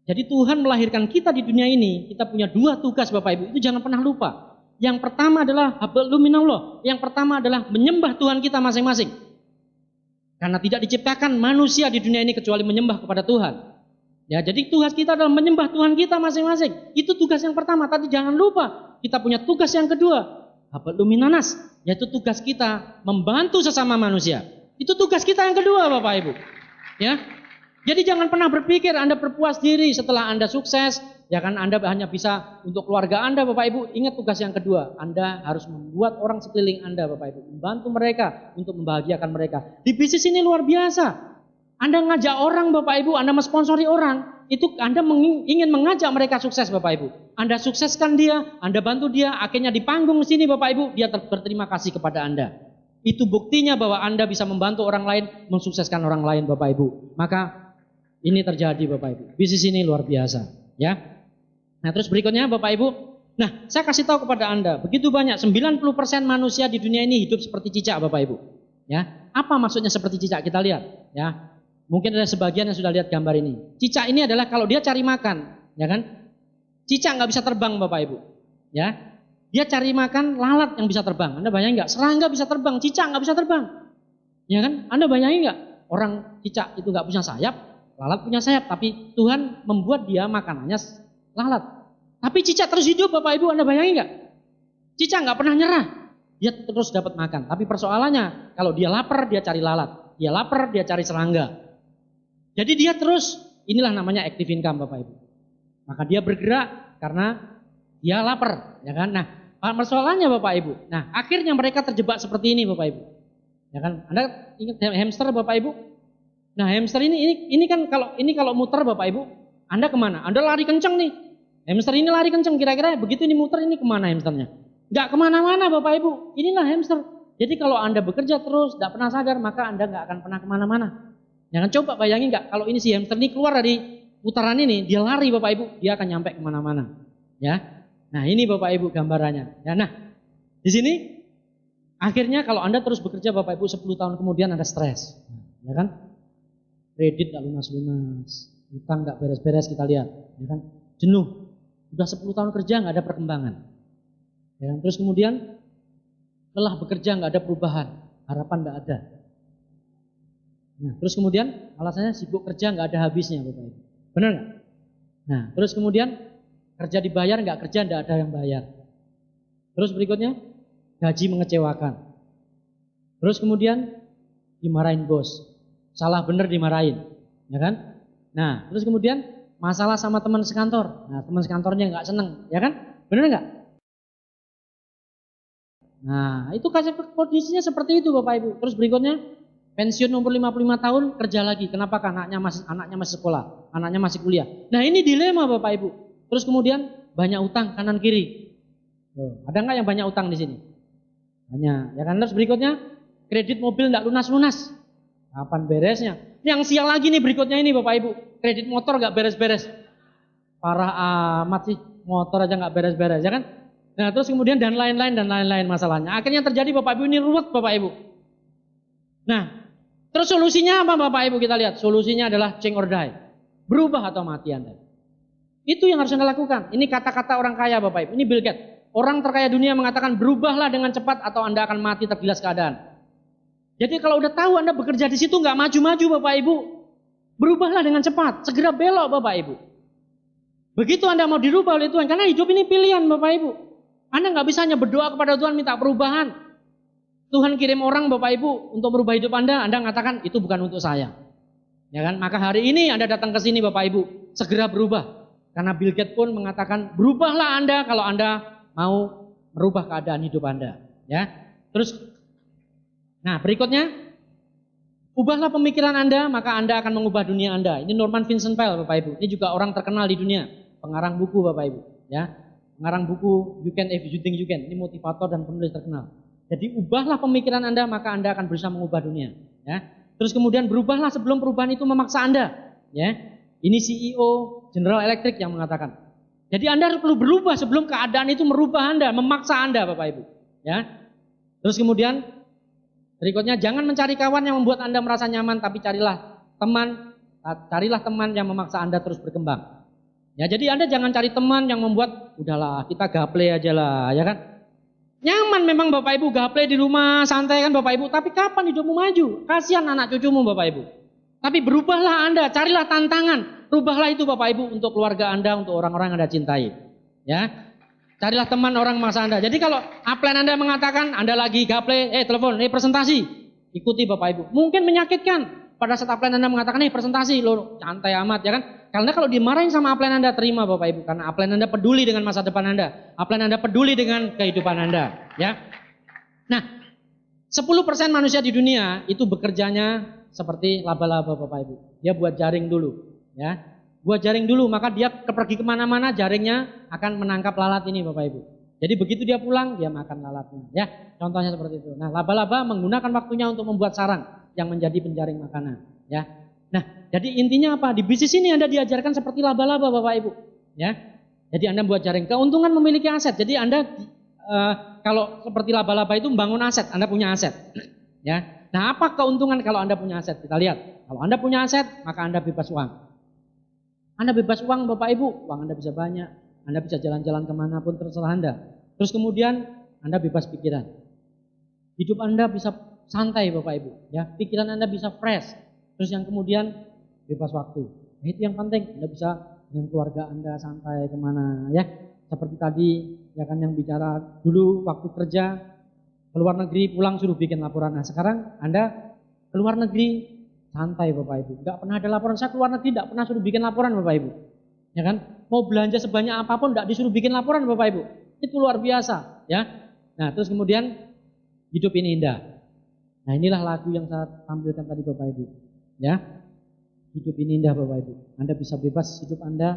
Jadi Tuhan melahirkan kita di dunia ini, kita punya 2 tugas Bapak Ibu, itu jangan pernah lupa. Yang pertama adalah hablum minallah, yang pertama adalah menyembah Tuhan kita masing-masing. Karena tidak diciptakan manusia di dunia ini kecuali menyembah kepada Tuhan. Ya, jadi tugas kita adalah menyembah Tuhan kita masing-masing. Itu tugas yang pertama, tapi jangan lupa Kita punya tugas yang kedua, habal luminanas, yaitu tugas kita membantu sesama manusia. Itu tugas kita yang kedua, Bapak Ibu. Ya. Jadi jangan pernah berpikir Anda berpuas diri setelah Anda sukses, ya kan Anda hanya bisa untuk keluarga Anda, Bapak Ibu. Ingat tugas yang kedua, Anda harus membuat orang sekeliling Anda, Bapak Ibu, membantu mereka untuk membahagiakan mereka. Di bisnis ini luar biasa. Anda ngajak orang, Bapak Ibu, Anda mensponsori orang, itu Anda ingin mengajak mereka sukses, Bapak Ibu. Anda sukseskan dia, Anda bantu dia, akhirnya di panggung sini, Bapak Ibu, dia berterima kasih kepada Anda. Itu buktinya bahwa Anda bisa membantu orang lain, mensukseskan orang lain, Bapak Ibu. Maka ini terjadi, Bapak Ibu. Bisnis ini luar biasa, ya. Nah, terus berikutnya, Bapak Ibu. Nah, saya kasih tahu kepada Anda, begitu banyak 90% manusia di dunia ini hidup seperti cicak, Bapak Ibu. Ya, apa maksudnya seperti cicak? Kita lihat, ya. Mungkin ada sebagian yang sudah lihat gambar ini. Cicak ini adalah kalau dia cari makan, ya kan? Cicak nggak bisa terbang, Bapak Ibu. Ya, dia cari makan lalat yang bisa terbang. Anda bayangin nggak? Serangga bisa terbang, cicak nggak bisa terbang. Ya kan? Anda bayangin nggak? Orang cicak itu nggak punya sayap, lalat punya sayap, tapi Tuhan membuat dia makanannya lalat. Tapi cicak terus hidup, Bapak Ibu, Anda bayangin nggak? Cicak nggak pernah nyerah, dia terus dapat makan. Tapi persoalannya, kalau dia lapar dia cari lalat, dia lapar dia cari serangga. Jadi dia terus, inilah namanya active income, Bapak Ibu. Maka dia bergerak karena dia lapar, ya kan? Nah, persoalannya Bapak Ibu. Nah, akhirnya mereka terjebak seperti ini, Bapak Ibu. Ya kan? Anda ingat hamster, Bapak Ibu? Nah, hamster ini kan kalau muter, Bapak Ibu, Anda kemana? Anda lari kenceng nih. Hamster ini lari kenceng, kira-kira begitu ini muter, ini kemana hamsternya? Nggak kemana-mana, Bapak Ibu. Inilah hamster. Jadi kalau Anda bekerja terus, nggak pernah sadar, maka Anda nggak akan pernah kemana-mana. Jangan coba bayangin nggak, kalau ini si hamster ini keluar dari putaran ini, dia lari, Bapak Ibu, dia akan nyampe kemana-mana. Ya, nah ini Bapak Ibu gambarannya. Ya, nah di sini akhirnya kalau Anda terus bekerja, Bapak Ibu, 10 tahun kemudian Anda stres, ya kan? Kredit nggak lunas-lunas, utang nggak beres-beres, kita lihat, ya kan? Jenuh, udah 10 tahun kerja nggak ada perkembangan, ya kan? Terus kemudian lelah bekerja nggak ada perubahan, harapan nggak ada. Nah, terus kemudian alasannya sibuk kerja nggak ada habisnya, Bapak Ibu. Benar nggak? Nah, terus kemudian kerja dibayar, nggak kerja nggak ada yang bayar. Terus berikutnya gaji mengecewakan. Terus kemudian dimarahin bos, salah bener dimarahin, ya kan? Nah, terus kemudian masalah sama teman sekantor. Nah, teman sekantornya nggak seneng, ya kan? Benar nggak? Nah, itu kondisinya seperti itu, Bapak Ibu. Terus berikutnya pensiun umur 55 tahun, kerja lagi. Kenapa? Karena anaknya masih sekolah, anaknya masih kuliah. Nah, ini dilema, Bapak Ibu. Terus kemudian banyak utang kanan kiri. Ada nggak yang banyak utang di sini? Banyak. Ya kan? Terus berikutnya kredit mobil nggak lunas-lunas. Kapan beresnya? Yang sial lagi nih berikutnya ini, Bapak Ibu. Kredit motor nggak beres-beres. Parah amat sih, motor aja nggak beres-beres, ya kan? Nah, terus kemudian dan lain-lain masalahnya. Akhirnya terjadi, Bapak Ibu, ini ruwet, Bapak Ibu. Nah, terus solusinya apa, Bapak Ibu? Kita lihat, solusinya adalah change or die. Berubah atau mati Anda. Itu yang harus Anda lakukan. Ini kata-kata orang kaya, Bapak Ibu. Ini Bill Gates. Orang terkaya dunia mengatakan berubahlah dengan cepat atau Anda akan mati tergilas keadaan. Jadi kalau udah tahu Anda bekerja di situ nggak maju-maju, Bapak Ibu, berubahlah dengan cepat. Segera belok, Bapak Ibu. Begitu Anda mau dirubah oleh Tuhan, karena hidup ini pilihan, Bapak Ibu. Anda nggak bisa hanya berdoa kepada Tuhan minta perubahan. Tuhan kirim orang, Bapak Ibu, untuk merubah hidup Anda mengatakan itu bukan untuk saya. Ya kan? Maka hari ini Anda datang ke sini, Bapak Ibu, segera berubah. Karena Bill Gates pun mengatakan, berubahlah Anda kalau Anda mau merubah keadaan hidup Anda. Ya. Terus, nah berikutnya, ubahlah pemikiran Anda, maka Anda akan mengubah dunia Anda. Ini Norman Vincent Peale, Bapak Ibu. Ini juga orang terkenal di dunia, pengarang buku, Bapak Ibu. Ya, pengarang buku You Can If You Think You Can. Ini motivator dan penulis terkenal. Jadi ubahlah pemikiran Anda, maka Anda akan berusaha mengubah dunia. Ya. Terus kemudian berubahlah sebelum perubahan itu memaksa Anda. Ya. Ini CEO General Electric yang mengatakan. Jadi Anda perlu berubah sebelum keadaan itu merubah Anda, memaksa Anda, Bapak Ibu. Ya. Terus kemudian berikutnya, jangan mencari kawan yang membuat Anda merasa nyaman, tapi carilah teman yang memaksa Anda terus berkembang. Ya, jadi Anda jangan cari teman yang membuat, udahlah kita gaple aja lah, ya kan? Nyaman memang Bapak Ibu gaple di rumah, santai kan Bapak Ibu, tapi kapan hidupmu maju? Kasihan anak cucumu, Bapak Ibu. Tapi berubahlah Anda, carilah tantangan, rubahlah itu Bapak Ibu untuk keluarga Anda, untuk orang-orang yang Anda cintai. Ya. Carilah teman orang masa Anda. Jadi kalau upline Anda mengatakan Anda lagi gaple, telepon, presentasi, ikuti Bapak Ibu. Mungkin menyakitkan pada saat upline Anda mengatakan presentasi, lo santai amat ya kan. Karena kalau dimarahin sama upline Anda, terima Bapak Ibu. Karena upline Anda peduli dengan masa depan Anda. Upline Anda peduli dengan kehidupan Anda. Ya. Nah, 10% manusia di dunia itu bekerjanya seperti laba-laba Bapak Ibu. Dia buat jaring dulu. Ya. Buat jaring dulu, maka dia pergi kemana-mana jaringnya akan menangkap lalat ini Bapak Ibu. Jadi begitu dia pulang, dia makan lalatnya. Ya, contohnya seperti itu. Nah, laba-laba menggunakan waktunya untuk membuat sarang yang menjadi penjaring makanan. Ya. Nah, jadi intinya apa? Di bisnis ini Anda diajarkan seperti laba-laba Bapak Ibu. Ya. Jadi Anda buat jaring. Keuntungan memiliki aset. Jadi Anda kalau seperti laba-laba itu membangun aset. Anda punya aset. Ya. Nah, apa keuntungan kalau Anda punya aset? Kita lihat. Kalau Anda punya aset, maka Anda bebas uang. Anda bebas uang Bapak Ibu, uang Anda bisa banyak, Anda bisa jalan-jalan kemanapun terserah Anda. Terus kemudian Anda bebas pikiran. Hidup Anda bisa santai Bapak Ibu, ya, pikiran Anda bisa fresh. Terus yang kemudian bebas waktu. Nah, itu yang penting, Anda bisa dengan keluarga Anda santai kemana, ya. Seperti tadi, ya kan yang bicara dulu waktu kerja keluar negeri pulang suruh bikin laporan. Nah sekarang Anda keluar negeri santai Bapak Ibu, nggak pernah ada laporan. Saya keluar negeri nggak pernah suruh bikin laporan Bapak Ibu, ya kan? Mau belanja sebanyak apapun nggak disuruh bikin laporan Bapak Ibu. Itu luar biasa, ya. Nah terus kemudian hidup ini indah. Nah inilah lagu yang saya tampilkan tadi Bapak Ibu, ya. Hidup ini indah Bapak Ibu. Anda bisa bebas hidup Anda,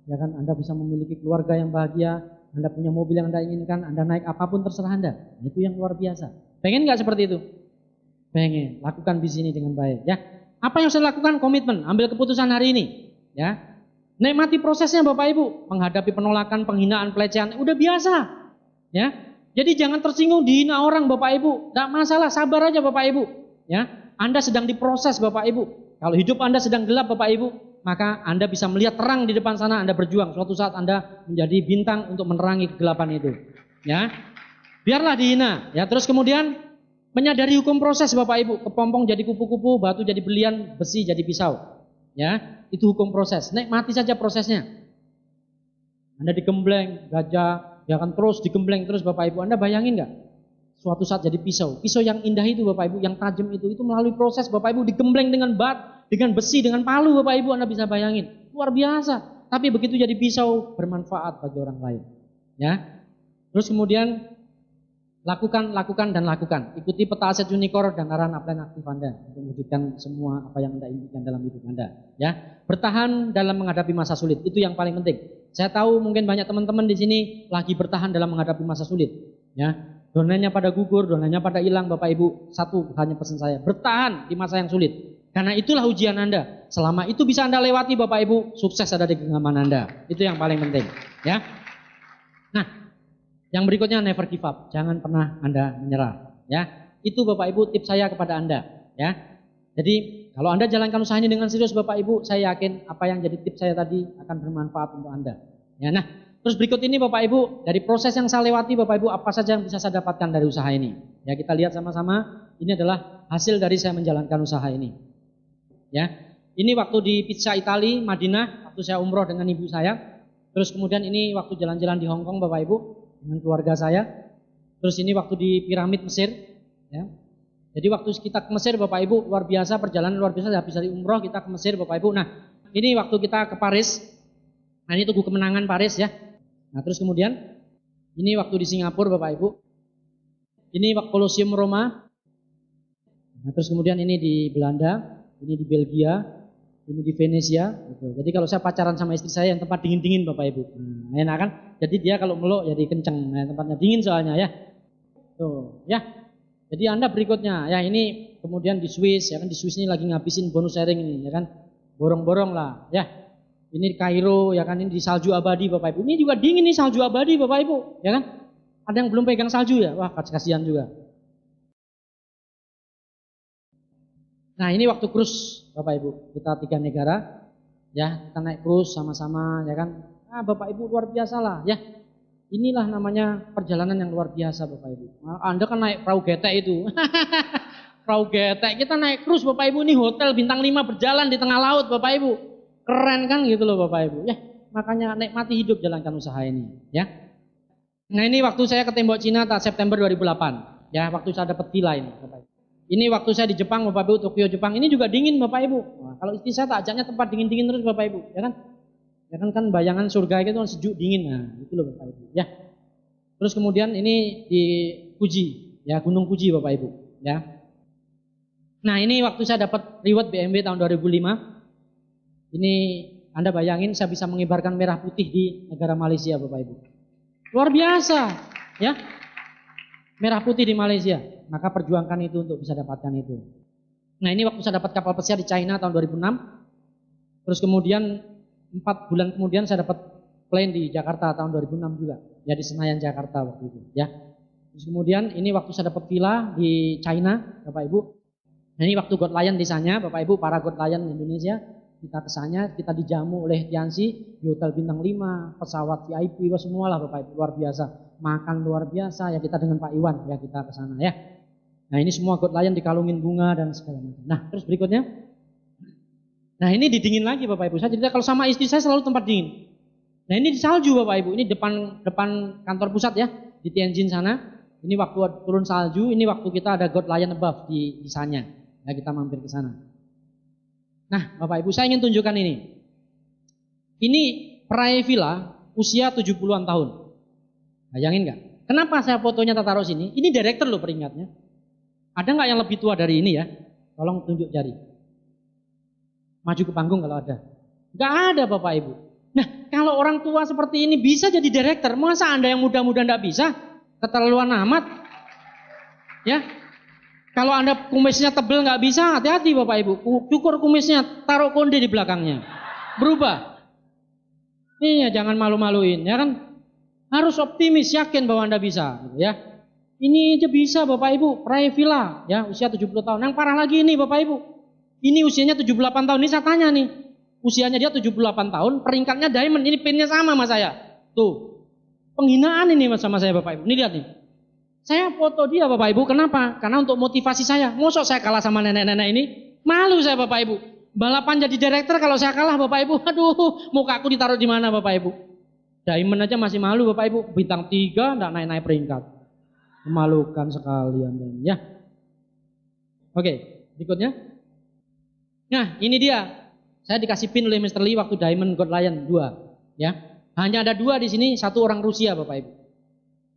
ya kan? Anda bisa memiliki keluarga yang bahagia. Anda punya mobil yang Anda inginkan. Anda naik apapun terserah Anda. Nah, itu yang luar biasa. Pengen nggak seperti itu? Pengen. Lakukan di sini dengan baik, ya. Apa yang saya lakukan? Komitmen, ambil keputusan hari ini, ya. Nikmati prosesnya Bapak Ibu, menghadapi penolakan, penghinaan, pelecehan, udah biasa, ya. Jadi jangan tersinggung dihina orang Bapak Ibu, tidak masalah, sabar aja Bapak Ibu, ya. Anda sedang diproses Bapak Ibu. Kalau hidup Anda sedang gelap Bapak Ibu, maka Anda bisa melihat terang di depan sana. Anda berjuang, suatu saat Anda menjadi bintang untuk menerangi kegelapan itu, ya. Biarlah dihina, ya. Terus kemudian menyadari hukum proses Bapak Ibu, kepompong jadi kupu-kupu, batu jadi belian, besi jadi pisau. Ya, itu hukum proses. Nikmati saja prosesnya. Anda digembleng, gajah, ya kan terus digembleng terus Bapak Ibu. Anda bayangin nggak? Suatu saat jadi pisau. Pisau yang indah itu Bapak Ibu, yang tajam itu melalui proses Bapak Ibu digembleng dengan dengan besi, dengan palu Bapak Ibu. Anda bisa bayangin. Luar biasa. Tapi begitu jadi pisau bermanfaat bagi orang lain. Ya. Terus kemudian lakukan. Ikuti peta aset Unicor dan arahan upline aktif Anda untuk mewujudkan semua apa yang Anda inginkan dalam hidup Anda. Ya, bertahan dalam menghadapi masa sulit itu yang paling penting. Saya tahu mungkin banyak teman-teman di sini lagi bertahan dalam menghadapi masa sulit. Ya, donanya pada gugur, donanya pada hilang, Bapak Ibu. Satu hanya pesan saya, bertahan di masa yang sulit. Karena itulah ujian Anda. Selama itu bisa Anda lewati, Bapak Ibu, sukses ada di genggaman Anda. Itu yang paling penting. Ya. Nah. Yang berikutnya never give up, jangan pernah Anda menyerah, ya. Itu Bapak Ibu tips saya kepada Anda, ya. Jadi kalau Anda jalankan usaha ini dengan serius Bapak Ibu, saya yakin apa yang jadi tips saya tadi akan bermanfaat untuk Anda. Ya, nah, terus berikut ini Bapak Ibu, dari proses yang saya lewati Bapak Ibu, apa saja yang bisa saya dapatkan dari usaha ini? Ya, kita lihat sama-sama, ini adalah hasil dari saya menjalankan usaha ini. Ya. Ini waktu di Pizza Italia, Madinah, waktu saya umroh dengan ibu saya. Terus kemudian ini waktu jalan-jalan di Hong Kong Bapak Ibu dengan keluarga saya. Terus ini waktu di piramid Mesir, ya. Jadi waktu kita ke Mesir Bapak Ibu luar biasa, perjalanan luar biasa, habis dari umroh kita ke Mesir Bapak Ibu. Nah, ini waktu kita ke Paris. Nah, ini Tugu Kemenangan Paris ya. Nah, terus kemudian ini waktu di Singapura Bapak Ibu. Ini waktu Colosseum Roma. Nah, terus kemudian ini di Belanda, ini di Belgia, ini di Venesia gitu. Jadi kalau saya pacaran sama istri saya yang tempat dingin-dingin Bapak Ibu. Nah, enak kan? Jadi dia kalau meluk jadi kenceng. Nah, tempatnya dingin soalnya ya. Tuh, ya. Jadi Anda berikutnya, ya ini kemudian di Swiss, ya kan di Swiss ini lagi ngabisin bonus sharing ini, ya kan, borong-borong lah, ya. Ini di Kairo, ya kan ini di salju abadi Bapak Ibu. Ini juga dingin nih salju abadi Bapak Ibu, ya kan? Ada yang belum pegang salju ya, wah kasihan juga. Nah ini waktu cruise Bapak Ibu, kita 3 negara, ya kita naik cruise sama-sama, ya kan? Ah Bapak Ibu luar biasa lah, ya. Inilah namanya perjalanan yang luar biasa Bapak Ibu. Anda kan naik perahu getek itu. Perahu getek, kita naik cruise Bapak Ibu, ini hotel bintang 5 berjalan di tengah laut Bapak Ibu. Keren kan gitu loh Bapak Ibu. Ya, makanya nikmati hidup jalankan usaha ini, ya. Nah ini waktu saya ke tembok Cina September 2008. Ya, waktu saya dapat villa ini, Bapak Ibu. Ini waktu saya di Jepang, Bapak Ibu, Tokyo Jepang. Ini juga dingin, Bapak Ibu. Nah, kalau istri saya tak ajaknya tempat dingin-dingin terus, Bapak Ibu, ya kan? Ya kan bayangan surga itu kan sejuk dingin. Nah, itu loh Bapak Ibu, ya. Terus kemudian ini di Fuji, ya Gunung Fuji Bapak Ibu, ya. Nah, ini waktu saya dapat reward BMW tahun 2005. Ini Anda bayangin saya bisa mengibarkan merah putih di negara Malaysia, Bapak Ibu. Luar biasa, ya. Merah putih di Malaysia. Maka perjuangkan itu untuk bisa dapatkan itu. Nah, ini waktu saya dapat kapal pesiar di China tahun 2006. Terus kemudian 4 bulan kemudian saya dapat plane di Jakarta tahun 2006 juga. Ya di Senayan Jakarta waktu itu, ya. Terus kemudian ini waktu saya dapat villa di China, Bapak Ibu. Nah, ini waktu God Lion di sana, Bapak Ibu, para God Lion Indonesia, kita kesana, kita dijamu oleh Tiansi di hotel bintang 5, pesawat VIP, semualah Bapak Ibu, luar biasa. Makan luar biasa, ya kita dengan Pak Iwan, ya kita kesana ya. Nah, ini semua God Lion dikalungin bunga dan segala macam. Nah, terus berikutnya. Nah, ini didingin lagi Bapak Ibu. Saya cerita kalau sama istri saya selalu tempat dingin. Nah, ini di salju Bapak Ibu. Ini depan kantor pusat ya, di Tianjin sana. Ini waktu turun salju, ini waktu kita ada God Lion above di sana. Ya, kita mampir ke sana. Nah, Bapak Ibu, saya ingin tunjukkan ini. Ini peraih villa usia 70-an tahun. Bayangin nggak? Kenapa saya fotonya taruh sini? Ini direktur loh peringatnya. Ada nggak yang lebih tua dari ini ya? Tolong tunjuk jari. Maju ke panggung kalau ada. Nggak ada Bapak Ibu. Nah, kalau orang tua seperti ini bisa jadi direktur, masa Anda yang muda-muda nggak bisa? Keterlaluan amat. Ya. Kalau Anda kumisnya tebel nggak bisa, hati-hati Bapak Ibu. Cukur kumisnya, taruh konde di belakangnya. Berubah. Iya, jangan malu-maluin, ya kan? Harus optimis, yakin bahwa Anda bisa, gitu ya. Ini aja bisa Bapak Ibu, peraih villa, ya usia 70 tahun. Yang parah lagi ini Bapak Ibu. Ini usianya 78 tahun. Ini saya tanya nih. Usianya dia 78 tahun, peringkatnya diamond. Ini pinnya sama sama saya. Tuh. Penghinaan ini sama saya Bapak Ibu. Ini lihat nih. Saya foto dia Bapak Ibu, kenapa? Karena untuk motivasi saya. Mosok saya kalah sama nenek-nenek ini? Malu saya Bapak Ibu. Balapan jadi direktur kalau saya kalah Bapak Ibu. Aduh, mukaku ditaruh di mana Bapak Ibu? Diamond aja masih malu Bapak Ibu. Bintang 3 enggak naik-naik peringkat. Memalukan sekali Anda ya. Oke, berikutnya. Nah, ini dia. Saya dikasih pin oleh Mr. Lee waktu Diamond God Lion 2, ya. Hanya ada 2 di sini, 1 orang Rusia Bapak Ibu.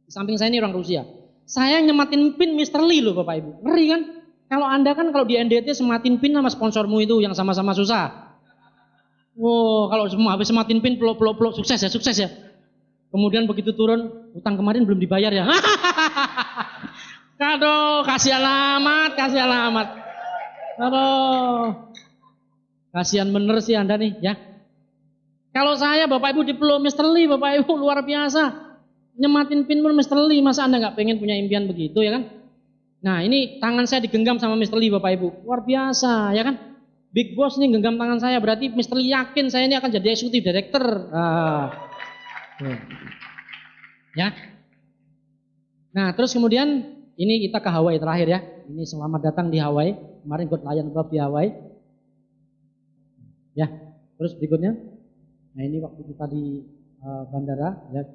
Di samping saya ini orang Rusia. Saya nyematin pin Mr. Lee loh Bapak Ibu. Ngeri kan? Kalau Anda kan kalau di NDT sematin pin sama sponsormu itu yang sama-sama susah. Wow, kalau habis sematin pin peluk-peluk sukses ya. Kemudian begitu turun, utang kemarin belum dibayar ya. Aduh, kasihan amat. Aduh. Kasihan bener sih Anda nih ya. Kalau saya Bapak Ibu dipeluk Mr. Lee, Bapak Ibu luar biasa. Nyematin pin pun Mr. Lee, masa Anda nggak pengen punya impian begitu ya kan? Nah, ini tangan saya digenggam sama Mr. Lee Bapak Ibu. Luar biasa ya kan? Big Boss nih genggam tangan saya, berarti Mr. Lee yakin saya ini akan jadi eksekutif director. Ya. Nah, terus kemudian ini kita ke Hawaii terakhir ya. Ini selamat datang di Hawaii. Kemarin God Lion Above di Hawaii. Ya, terus berikutnya. Nah, ini waktu kita di bandara ya,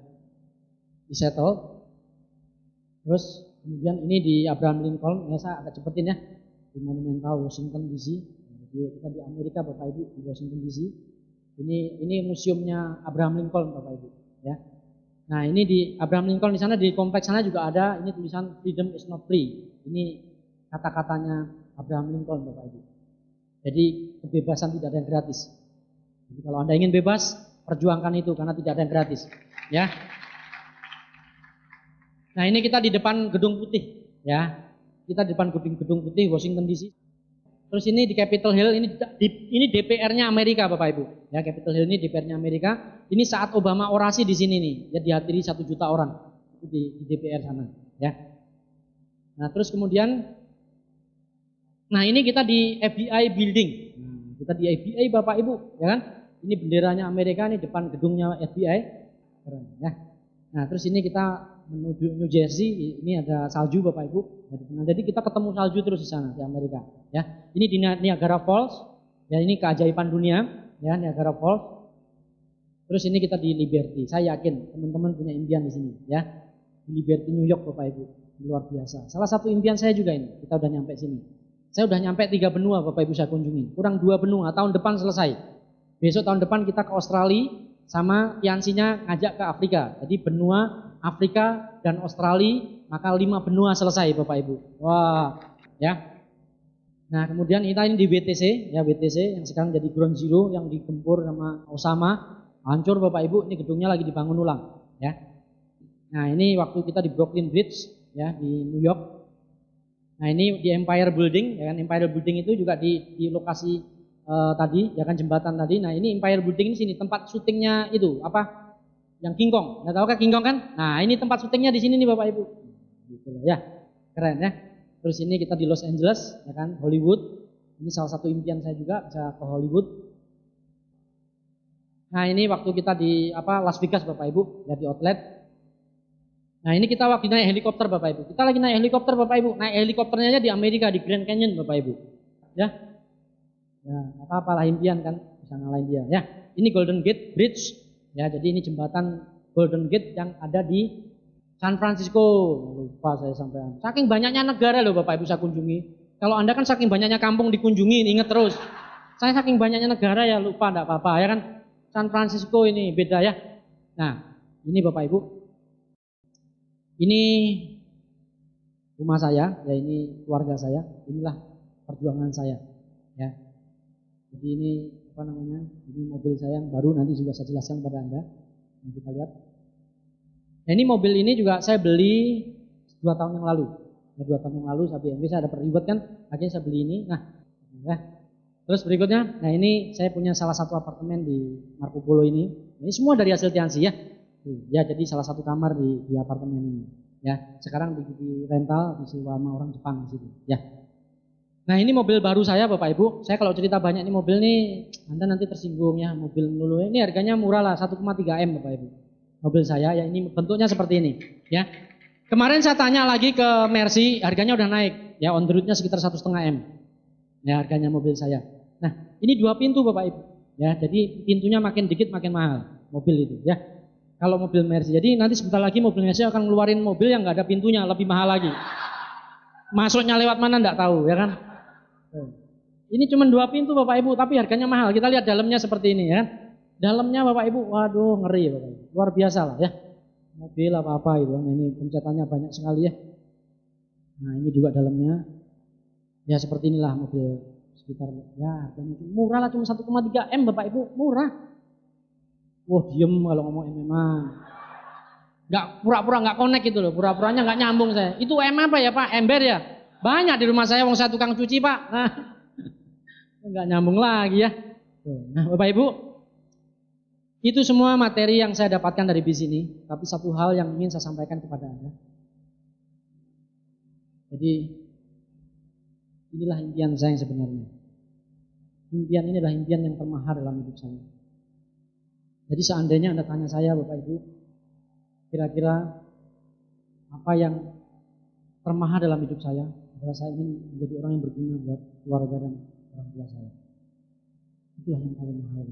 di settle. Terus kemudian ini di Abraham Lincoln. Ya, saya agak cepetin ya. Di Monumental Washington DC. Jadi kita di Amerika Bapak Ibu, di Washington DC. Ini museumnya Abraham Lincoln Bapak Ibu, ya. Nah, ini di Abraham Lincoln di sana, di kompleks sana juga ada ini tulisan Freedom is not free. Ini kata-katanya Abraham Lincoln Bapak Ibu. Jadi kebebasan tidak ada yang gratis. Jadi kalau Anda ingin bebas, perjuangkan itu karena tidak ada yang gratis, ya. Nah, ini kita di depan Gedung Putih, ya. Kita di depan Gedung Putih Washington DC. Terus ini di Capitol Hill, ini DPR-nya Amerika Bapak Ibu. Ya, Capitol Hill ini DPR-nya Amerika. Ini saat Obama orasi di sini nih, ya dihadiri 1 juta orang di DPR sana, ya. Nah, terus kemudian, nah ini kita di FBI Building. Nah, kita di FBI Bapak Ibu, ya kan? Ini benderanya Amerika nih depan gedungnya FBI. Keren, ya. Nah, terus ini kita menuju New Jersey, ini ada salju Bapak Ibu. Jadi kita ketemu salju terus di sana di Amerika, ya. Ini di Niagara Falls, ya ini keajaiban dunia, ya Niagara Falls. Terus ini kita di Liberty. Saya yakin teman-teman punya impian di sini, ya. di Liberty New York Bapak Ibu. Luar biasa. Salah satu impian saya juga ini. Kita udah nyampe sini. Saya udah nyampe 3 benua Bapak Ibu saya kunjungi. Kurang 2 benua, tahun depan selesai. Besok tahun depan kita ke Australia sama fiansinya ngajak ke Afrika. Jadi benua Afrika dan Australia, maka 5 benua selesai Bapak Ibu. Wah, ya. Nah, kemudian kita ini di WTC, ya WTC yang sekarang jadi Ground Zero yang digempur sama Osama. Hancur Bapak Ibu, ini gedungnya lagi dibangun ulang, ya. Nah, ini waktu kita di Brooklyn Bridge, ya di New York. Nah, ini di Empire Building, ya kan Empire Building itu juga di lokasi tadi, ya kan jembatan tadi. Nah, ini Empire Building ini sini tempat syutingnya itu apa? Yang King Kong. Nggak tahu kan King Kong kan? Nah, ini tempat syutingnya di sini nih Bapak Ibu. Gitu loh, ya. Keren ya. Terus ini kita di Los Angeles, ya kan Hollywood. Ini salah satu impian saya juga bisa ke Hollywood. Nah, ini waktu kita di Las Vegas Bapak Ibu, ya di outlet. Nah, ini kita waktu naik helikopter Bapak Ibu. Kita lagi naik helikopter Bapak Ibu. Naik helikopternya aja di Amerika di Grand Canyon Bapak Ibu. Ya. Ya, apa-apa lah impian kan bisa ngalahin dia. Ya, ini Golden Gate Bridge. Ya, jadi ini jembatan Golden Gate yang ada di San Francisco. Lupa saya sampai. Saking banyaknya negara loh Bapak Ibu saya kunjungi. Kalau Anda kan saking banyaknya kampung dikunjungi, ingat terus. Saya saking banyaknya negara ya lupa enggak apa-apa ya kan. San Francisco ini beda ya. Nah, ini Bapak Ibu. Ini rumah saya, ya ini keluarga saya, inilah perjuangan saya, ya. Jadi ini apa namanya? Ini mobil saya yang baru nanti juga saya jelaskan pada Anda. Nanti kita lihat. Nah, ini mobil ini juga saya beli 2 tahun yang lalu. Ya, 2 tahun yang lalu sampai saya ada peribet kan, akhirnya saya beli ini. Nah, ya. Terus berikutnya, nah ini saya punya salah satu apartemen di Marco Polo ini. Ini semua dari hasil Tiansi ya. Ya, jadi salah satu kamar di apartemen ini. Ya, sekarang di rental disewa sama orang Jepang di situ. Ya. Nah, ini mobil baru saya Bapak Ibu. Saya kalau cerita banyak ini mobil nih, Anda nanti tersinggung ya. Mobil dulu ini harganya murah lah, 1,3 M Bapak Ibu. Mobil saya ya ini bentuknya seperti ini. Ya. Kemarin saya tanya lagi ke Mercy, harganya udah naik. Ya, on the road-nya sekitar 1,5 M. Ya, harganya mobil saya. Nah, ini 2 pintu Bapak Ibu. Ya, jadi pintunya makin dikit makin mahal mobil itu. Ya. Kalau mobil Mercy, jadi nanti sebentar lagi mobil Mercy akan ngeluarin mobil yang nggak ada pintunya, lebih mahal lagi. Masuknya lewat mana nggak tahu, ya kan? Ini cuma 2 pintu Bapak Ibu, tapi harganya mahal. Kita lihat dalamnya seperti ini, ya kan? Dalamnya Bapak Ibu, waduh ngeri Bapak Ibu, luar biasa lah ya. Mobil apa-apa itu, ini pencetannya banyak sekali ya. Nah ini juga dalamnya, ya seperti inilah mobil sekitar, ya harganya murah lah, cuma 1,3 M Bapak Ibu, murah. Wah diem kalau ngomong memang. Nggak pura-pura nggak connect gitu loh, pura-puranya nggak nyambung saya. Itu M apa ya Pak? Ember ya? Banyak di rumah saya, wong saya tukang cuci Pak. Nah, nggak nyambung lagi ya. Nah Bapak Ibu, itu semua materi yang saya dapatkan dari bis ini. Tapi satu hal yang ingin saya sampaikan kepada Anda. Jadi inilah impian saya yang sebenarnya. Impian ini adalah impian yang termahal dalam hidup saya. Jadi seandainya Anda tanya saya Bapak Ibu, kira-kira apa yang termahal dalam hidup saya adalah saya ingin menjadi orang yang berguna buat keluarga dan orang tua saya. Itulah yang paling mahal.